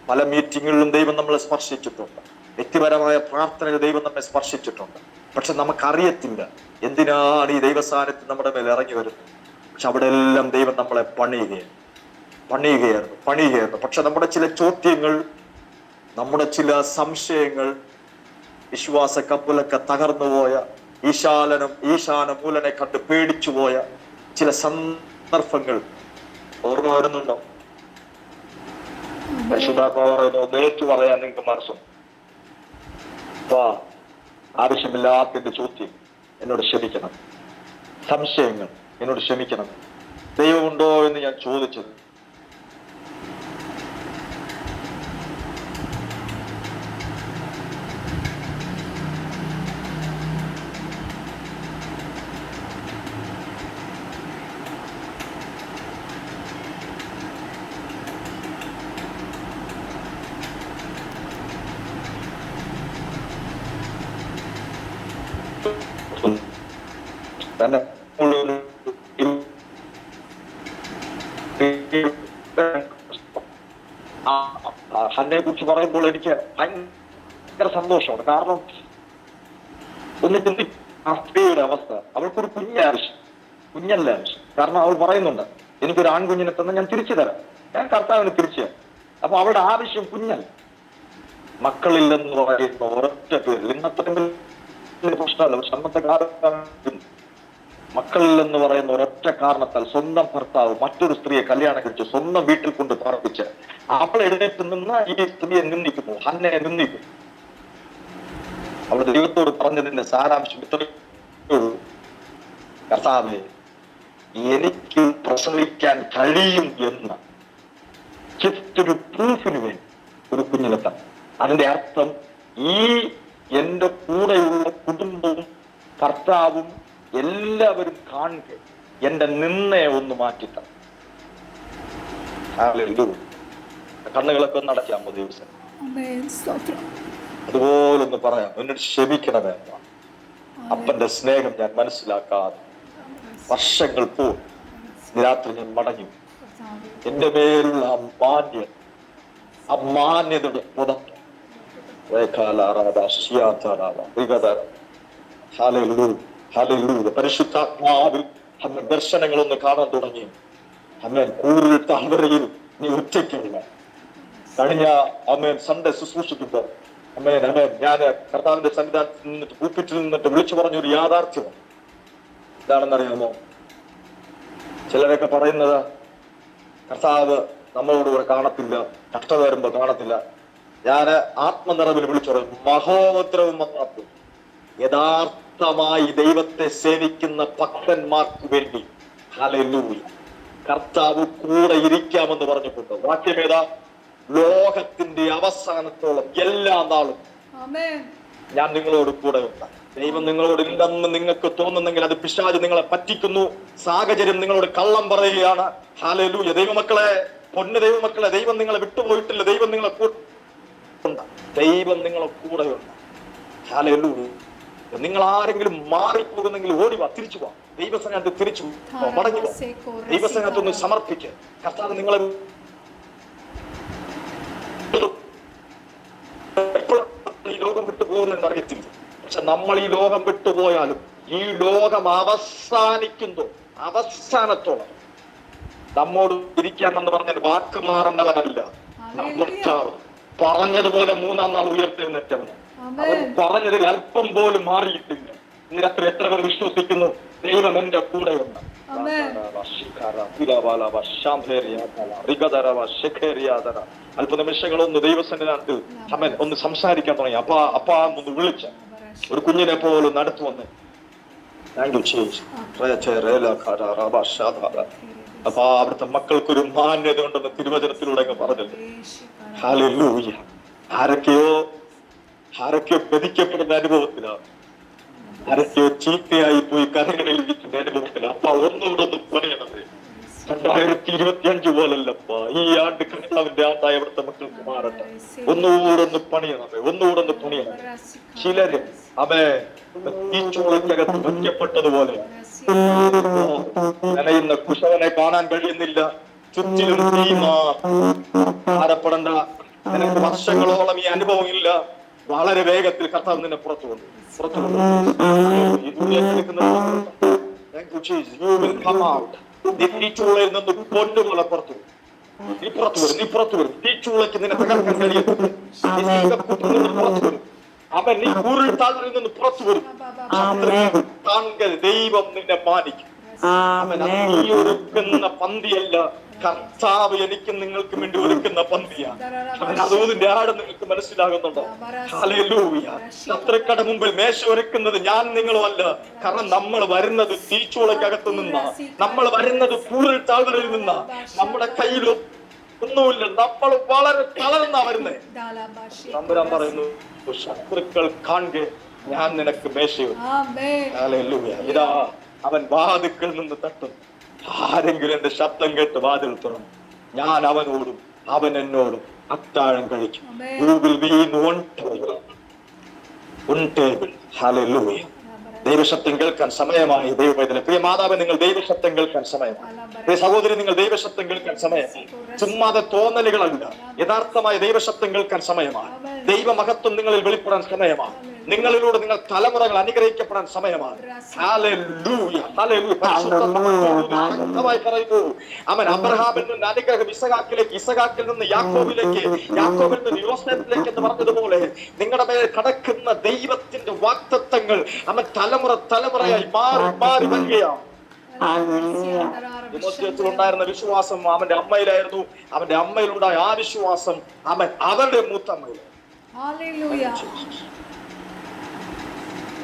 പല മീറ്റിങ്ങുകളിലും ദൈവം നമ്മളെ സ്പർശിച്ചിട്ടുണ്ട്, വ്യക്തിപരമായ പ്രാർത്ഥനയിൽ ദൈവം നമ്മെ സ്പർശിച്ചിട്ടുണ്ട്. പക്ഷെ നമുക്കറിയത്തില്ല എന്തിനാണ് ഈ ദൈവസാന്നിധ്യം നമ്മുടെ മേൽ ഇറങ്ങി വരുന്നത്. പക്ഷെ അവിടെ എല്ലാം ദൈവം നമ്മളെ പണിയുകയായിരുന്നു. പക്ഷെ നമ്മുടെ ചില ചോദ്യങ്ങൾ, നമ്മുടെ ചില സംശയങ്ങൾ, വിശ്വാസ കപ്പലൊക്കെ തകർന്നുപോയ, ഈശാന മൂലനെ കണ്ട് പേടിച്ചുപോയ ചില സന്ദർഭങ്ങൾ ഓർമ്മ വരുന്നുണ്ടോ? നേരിട്ട് പറയാൻ നിങ്ങൾക്ക് മനസ്സുണ്ട്. ആവശ്യമില്ലാത്ത ചോദ്യം എന്നോട് ക്ഷമിക്കണം, സംശയങ്ങൾ എന്നോട് ക്ഷമിക്കണം. ദൈവമുണ്ടോ എന്ന് ഞാൻ ചോദിച്ചത് തന്നെ ഹന്നെ കുറിച്ച് പറയുമ്പോൾ എനിക്ക് ഭയങ്കര സന്തോഷമാണ്. കാരണം ഒന്ന് ചിന്തിക്കും, ആ സ്ത്രീയുടെ അവസ്ഥ. അവൾക്കൊരു കുഞ്ഞല്ല ആവശ്യം. കാരണം അവൾ പറയുന്നുണ്ട്, എനിക്കൊരു ആൺകുഞ്ഞിനെ തന്നെ ഞാൻ തിരിച്ചു തരാം, ഞാൻ കർത്താവിന് തിരിച്ചു തരാം. അപ്പൊ അവളുടെ ആവശ്യം കുഞ്ഞല്ല. മക്കളില്ലെന്ന് പറയുന്ന ഒരൊറ്റ പേരിൽ, ഇന്നത്തെ പ്രശ്നമല്ല, പക്ഷെ അന്നത്തെ കാലത്ത് മക്കളില്ലെന്ന് പറയുന്ന ഒരൊറ്റ കാരണത്താൽ സ്വന്തം ഭർത്താവ് മറ്റൊരു സ്ത്രീയെ കല്യാണം കഴിച്ച് സ്വന്തം വീട്ടിൽ കൊണ്ട് പാർപ്പിച്ച് അവൾ എഴുന്നേറ്റ് നിന്ന് ഈ സ്ത്രീയെ നിന്ദിക്കുന്നു, ഹന്നയെ നിന്ദിക്കുന്നു. അവളുടെ ദൈവത്തോട് പറഞ്ഞതിന്റെ സാരാംശം ഇത്രയേ, കർത്താവേ എനിക്ക് പ്രസവിക്കാൻ കഴിയും എന്ന ഒരു പ്രൂഫിന് വേണ്ടി ഒരു കുഞ്ഞിലെത്താം. അതിന്റെ അർത്ഥം ഈ എന്റെ കൂടെയുള്ള കുടുംബവും ഭർത്താവും എല്ലാവരും കാണുക എന്റെ നിന്നയെ ഒന്ന് മാറ്റിത്ത. കണ്ണുകളൊക്കെ ഒന്ന് അടയ്ക്കാമോ ദിവസം? അതുപോലൊന്ന് പറയാം, എന്നോട് ക്ഷമിക്കണമേ. അപ്പന്റെ സ്നേഹം ഞാൻ മനസ്സിലാക്കാതെ വർഷങ്ങൾ പോയി രാത്രി ഞാൻ മടങ്ങി. എന്റെ പേരുള്ള അമാന്യതയുടെ പുറത്ത് പരിശുദ്ധാത്മാവിൽ അന്ന് ദർശനങ്ങളൊന്ന് കാണാൻ തുടങ്ങി. അമേൻ. കൂറിൽ താഴ്വരയിൽ നീ ഒറ്റയ്ക്കല്ല. കഴിഞ്ഞ അമേൻ സൺഡേ ശുശ്രൂഷിക്കുമ്പോൾ അമേൻ അമേൻ ഞാൻ കർത്താവിന്റെ സന്നിധാനത്തിൽ നിന്നിട്ട് കൂപ്പിറ്റിൽ നിന്നിട്ട് വിളിച്ചു പറഞ്ഞൊരു യാഥാർത്ഥ്യം എന്താണെന്നറിയാമോ? ചിലരൊക്കെ പറയുന്നത് കർത്താവ് നമ്മളോടുകൂടെ കാണത്തില്ല, കഷ്ടത വരുമ്പോ കാണത്തില്ല. ഞാന് ആത്മനിറവിൽ വിളിച്ചു പറയും, മഹോപദ്രവം വന്നപ്പോൾ യഥാർത്ഥമായി ദൈവത്തെ സേവിക്കുന്ന ഭക്തന്മാർക്ക് വേണ്ടി ഹല്ലേലൂയ കർത്താവ് കൂടെ ഇരിക്കാമെന്ന് പറഞ്ഞിട്ടുണ്ട്. വാക്യമേതാ? ലോകത്തിന്റെ അവസാനത്തോളം എല്ലാ നാളും ഞാൻ നിങ്ങളോട് കൂടെ ഉണ്ട്. ദൈവം നിങ്ങളോട് ഇല്ലെന്ന് നിങ്ങൾക്ക് തോന്നുന്നെങ്കിൽ അത് പിശാച് നിങ്ങളെ പറ്റിക്കുന്നു. സാഹചര്യം നിങ്ങളോട് കള്ളം പറയുകയാണ്. ഹല്ലേലൂയ. ദൈവമക്കളെ, പൊന്നു ദൈവമക്കളെ, ദൈവം നിങ്ങളെ വിട്ടുപോയിട്ടില്ല. ദൈവം നിങ്ങളെ കൂടെ, ദൈവം നിങ്ങളെ കൂടെയുണ്ട്. ഹല്ലേലൂയ. നിങ്ങൾ ആരെങ്കിലും മാറിപ്പോകുന്നെങ്കിൽ ഓടി വാ, തിരിച്ചു വാ. ദൈവസംഘത്ത് തിരിച്ചു മടങ്ങി വാ. ദൈവസംഘത്തൊന്ന് സമർപ്പിക്കുക. കർത്താവ് നിങ്ങളെ ഈ ലോകം വിട്ടുപോകുന്നെന്ന് അറിയത്തില്ല. പക്ഷെ നമ്മൾ ഈ ലോകം വിട്ടുപോയാലും ഈ ലോകം അവസാനത്തോളം നമ്മോട് ഇരിക്കാമെന്ന് പറഞ്ഞ വാക്ക് മാറുന്നവനല്ല. പറഞ്ഞതുപോലെ 3-ാം നാൾ ഉയർത്തെഴുന്നേറ്റവന്. അവൻ പറഞ്ഞതിൽ അല്പം പോലും മാറിയിട്ടില്ല. ഇന്ന് രാത്രി എത്ര പേർ വിശ്വസിക്കുന്നു ദൈവം എന്റെ കൂടെയുണ്ട്? അല്പനിമിഷങ്ങളൊന്ന് ദൈവസന്നിധാനത്തിൽ അമേൻ ഒന്ന് സംസാരിക്കാൻ തുടങ്ങി. അപ്പാ ഒന്ന് വിളിച്ച ഒരു കുഞ്ഞിനെ പോലും നടത്തു വന്ന് അപ്പൊ അവിടുത്തെ മക്കൾക്കൊരു മാന്യത ഉണ്ടെന്ന് തിരുവചനത്തിലൂടെ പറഞ്ഞല്ലോ. ഹല്ലേലൂയ. ആരൊക്കെയോ ഗതിക്കപ്പെടുന്ന അനുഭവത്തിലാണ്, ആരൊക്കെയോ ചീത്തയായി പോയി കരങ്ങളിൽ ഇരിക്കുന്ന അനുഭവത്തിലാണ്. അപ്പൊ ഒന്നുകൂടെ ഒന്ന് പറയണത്, 2025 പോലല്ലപ്പ ഈ ആണ്ട് കർത്താവിന്റെ ആണ്ടായ അവിടുത്തെ മക്കൾക്ക് മാറട്ടെ. ഒന്നുകൂടെ ഒന്ന് പണിയണം. ചിലര് തീച്ചൂളക്കകത്ത് വയ്ക്കപ്പെട്ടതുപോലെ നനയുന്ന കുശവനെ കാണാൻ കഴിയുന്നില്ല. ചുറ്റിലും തീമാ. ഭാരപ്പെടണ്ട. നിനക്ക് വർഷങ്ങളോളം ഈ അനുഭവം ഇല്ല. വളരെ വേഗത്തിൽ കർത്താവ് നിന്നെ പുറത്തു വന്നു. തീച്ചൂളയിൽ നിന്ന് പൊന്നുപോലെ പുറത്തു വരും. നീ പുറത്തു വരും. തീച്ചൂളയ്ക്ക് നിന്നെ തകർക്കാൻ കഴിയുന്നു. അവൻ നീ കൂറിൽ താഴ്വരയിൽ നിന്ന് പുറത്തു വരും. ദൈവം നിന്നെ മാനിക്കും. നീ ഒരുക്കുന്ന പന്തിയല്ല, കർത്താവ് എനിക്കും നിങ്ങൾക്കും വേണ്ടി ഒരുക്കുന്ന പന്തിയാണ്. അതിന്റെ ആട് നിങ്ങൾക്ക് മനസ്സിലാകുന്നുണ്ടോ? ഹല്ലേലൂയ. ശത്രുക്കളുടെ മുമ്പിൽ മേശ ഒരുക്കുന്നത് ഞാൻ നിങ്ങളും അല്ല. കാരണം നമ്മൾ വരുന്നത് തീച്ചൂളക്കകത്ത് നിന്നാ, നമ്മൾ വരുന്നത് കൂറിൽ താഴ്വരയിൽ നിന്നാ. നമ്മുടെ കയ്യിൽ ഒന്നുമില്ല, നമ്മൾ വളരെ തളർന്നാ വരുന്നേ. തമ്പുരാൻ പറയുന്നു, ശത്രുക്കൾ കാണുക ഞാൻ നിനക്ക് മേശയൊരുക്കും. ഇതാ അവൻ വാതിൽക്കൽ നിന്ന് തട്ടും. ആരെങ്കിലും എന്റെ ശബ്ദം കേട്ട് വാതിൽ തുറന്നു, ഞാൻ അവനോടും അവൻ എന്നോടും അത്താഴം കഴിക്കും. ദൈവശബ്ദം കേൾക്കാൻ സമയമായി. ദൈവവേദന പ്രിയ മാതാവ്, നിങ്ങൾ ദൈവശബ്ദം കേൾക്കാൻ സമയമായി. പ്രിയ സഹോദരി, നിങ്ങൾ ദൈവശബ്ദം കേൾക്കാൻ സമയമായി. ചുമ്മാതെ തോന്നലുകളല്ല, യഥാർത്ഥമായ ദൈവശബ്ദം കേൾക്കാൻ സമയമാണ്. ദൈവമഹത്വം നിങ്ങളിൽ വെളിപ്പെടാൻ സമയമാണ്. നിങ്ങളിലൂടെ നിങ്ങൾ തലമുറകൾ അനുഗ്രഹിക്കപ്പെടാൻ സമയമാണ്. ഹല്ലേലൂയ. പറയുന്നു, അവൻ അബ്രഹാമിൽ നിന്ന് അനുഗ്രഹം ഇസഹാക്കിലേക്ക്, ഇസഹാക്കിൽ നിന്ന് യാക്കോബിലേക്ക്, യാക്കോബിൽ നിന്ന് യോസേഫിലേക്ക് എന്ന് പറഞ്ഞതുപോലെ നിങ്ങളുടെ മേൽ കടക്കുന്ന ദൈവത്തിന്റെ വാഗ്ദത്തങ്ങൾ അവൻ തലമുറയായി മാറി വരികയാണ്. ഉണ്ടായിരുന്ന വിശ്വാസം അവന്റെ അമ്മയിലായിരുന്നു. അവന്റെ അമ്മയിലുണ്ടായ ആ വിശ്വാസം അവരുടെ മൂത്തമ്മയിലായിരുന്നു.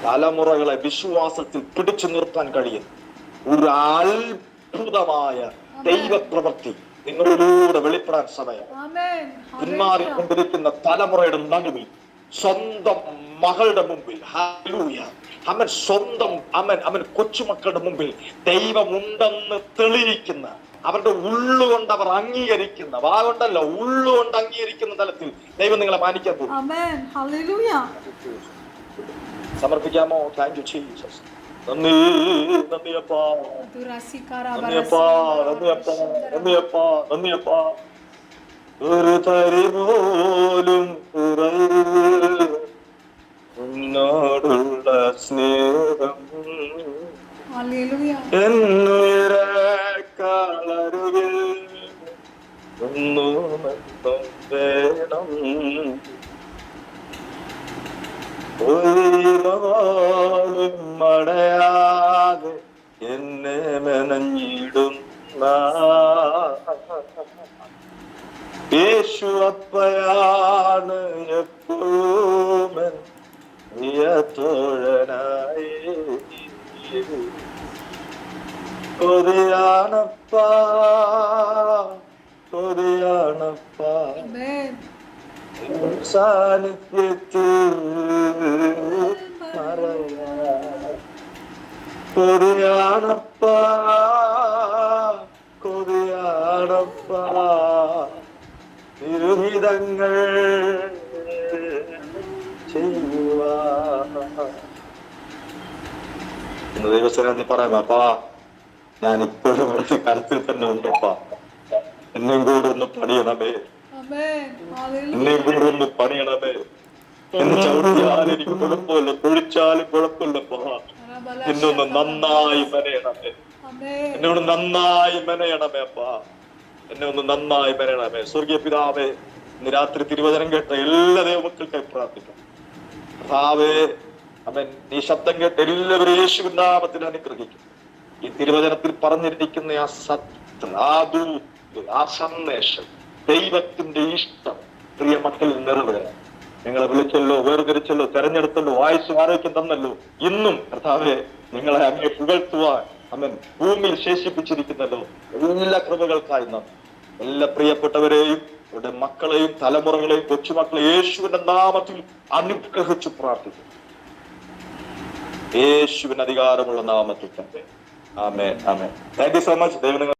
തലമുറകളെ വിശ്വാസത്തിൽ പിടിച്ചു നിർത്താൻ കഴിയുന്ന ഒരു അത്ഭുതമായ ദൈവപ്രവൃത്തി നിങ്ങളിലൂടെ വെളിപ്പെടാൻ സമയം. പിന്മാറിക്കൊണ്ടിരിക്കുന്ന തലമുറയുടെ നടുവിൽ സ്വന്തം മകളുടെ മുമ്പിൽ അവൻ കൊച്ചുമക്കളുടെ മുമ്പിൽ ദൈവമുണ്ടെന്ന് തെളിയിക്കുന്ന, അവരുടെ ഉള്ളുകൊണ്ട് അവർ അംഗീകരിക്കുന്ന, വാഗൊണ്ടല്ല ഉള്ളുകൊണ്ട് അംഗീകരിക്കുന്ന തലത്തിൽ ദൈവം നിങ്ങളെ മാനിക്കാൻ പോകും. സമർപ്പിക്കാമോ? Thank you Jesus. നന്ദിയപ്പാ. ഒരു തരി പോലും എന്നോടുള്ള സ്നേഹം എന്നുയരക്കാളരുകിൽ എന്നും വേണം. ഒരു മടയാതെ എന്നെ മെനഞ്ഞിടുന്ന യേശു അപ്പയാണ് എപ്പോഴും തോഴനായി. കൊതിയാണപ്പാ കൊതിയാണപ്പാ Amen. സാന്നിധ്യത്തിൽ പറയാൻ. കൊതിയാണപ്പാ കൊതിയാണപ്പാ നിരുഹിതങ്ങൾ ചെയ്യുവാൻ. ഇന്ന് ദൈവസേന പറയാമപ്പാ, ഞാൻ ഇപ്പോഴും അവിടുത്തെ കരത്തിൽ തന്നെ ഉണ്ടപ്പാ, എന്നെയും കൂടെ ഒന്ന് പണിയണമേ, Amen. എന്നെയും Hallelujah. കൂടെ ഒന്ന് പണിയണമേ. എന്ന് ചവിട്ടിയാൽ എനിക്ക് കുഴപ്പമില്ല, പൊഴിച്ചാലും കുഴപ്പമില്ലപ്പാ, എന്നൊന്ന് നന്നായി മെനയണമേ, Amen. എന്നോട് നന്നായി മെനയണമേ അപ്പാ, എന്നെ ഒന്ന് നന്നായി മെനയണമേ. സ്വർഗീയ പിതാവേ, ഇന്ന് രാത്രി തിരുവചനം കേട്ട എല്ലാ ദൈവമക്കൾക്കായി പ്രാർത്ഥിക്കാം. കർത്താവേ, അവൻ ഈ ശബ്ദം കേട്ട് എല്ലാവരും യേശുവിൻ നാമത്തിൽ അനുഗ്രഹിക്കും. ഈ തിരുവചനത്തിൽ പറഞ്ഞിരിക്കുന്ന ആ സത്യം, ആ സന്ദേശം, ദൈവത്തിന്റെ ഇഷ്ടം പ്രിയ മക്കളിൽ നിറവേറാം. നിങ്ങളെ വിളിച്ചല്ലോ, വേർതിരിച്ചല്ലോ, തെരഞ്ഞെടുത്തല്ലോ, ആയുസ്സും ആരോഗ്യം തന്നല്ലോ. ഇന്നും കർത്താവെ നിങ്ങളെ അങ്ങേ പുകഴ്ത്തുവാൻ അവൻ ഭൂമിയിൽ ശേഷിപ്പിച്ചിരിക്കുന്നല്ലോ. എല്ലാ കൃപകൾക്കായി നന്ദി. എല്ലാ പ്രിയപ്പെട്ടവരെയും അവരുടെ മക്കളെയും തലമുറകളെയും കൊച്ചുമക്കളെ യേശുവിന്റെ നാമത്തിൽ അനുഗ്രഹിച്ചു പ്രാർത്ഥിക്കുന്നു. യേശുവിന് അധികാരമുള്ള നാമത്തിൽ തന്നെ. ആമേൻ, ആമേൻ. Thank you so much. ദൈവം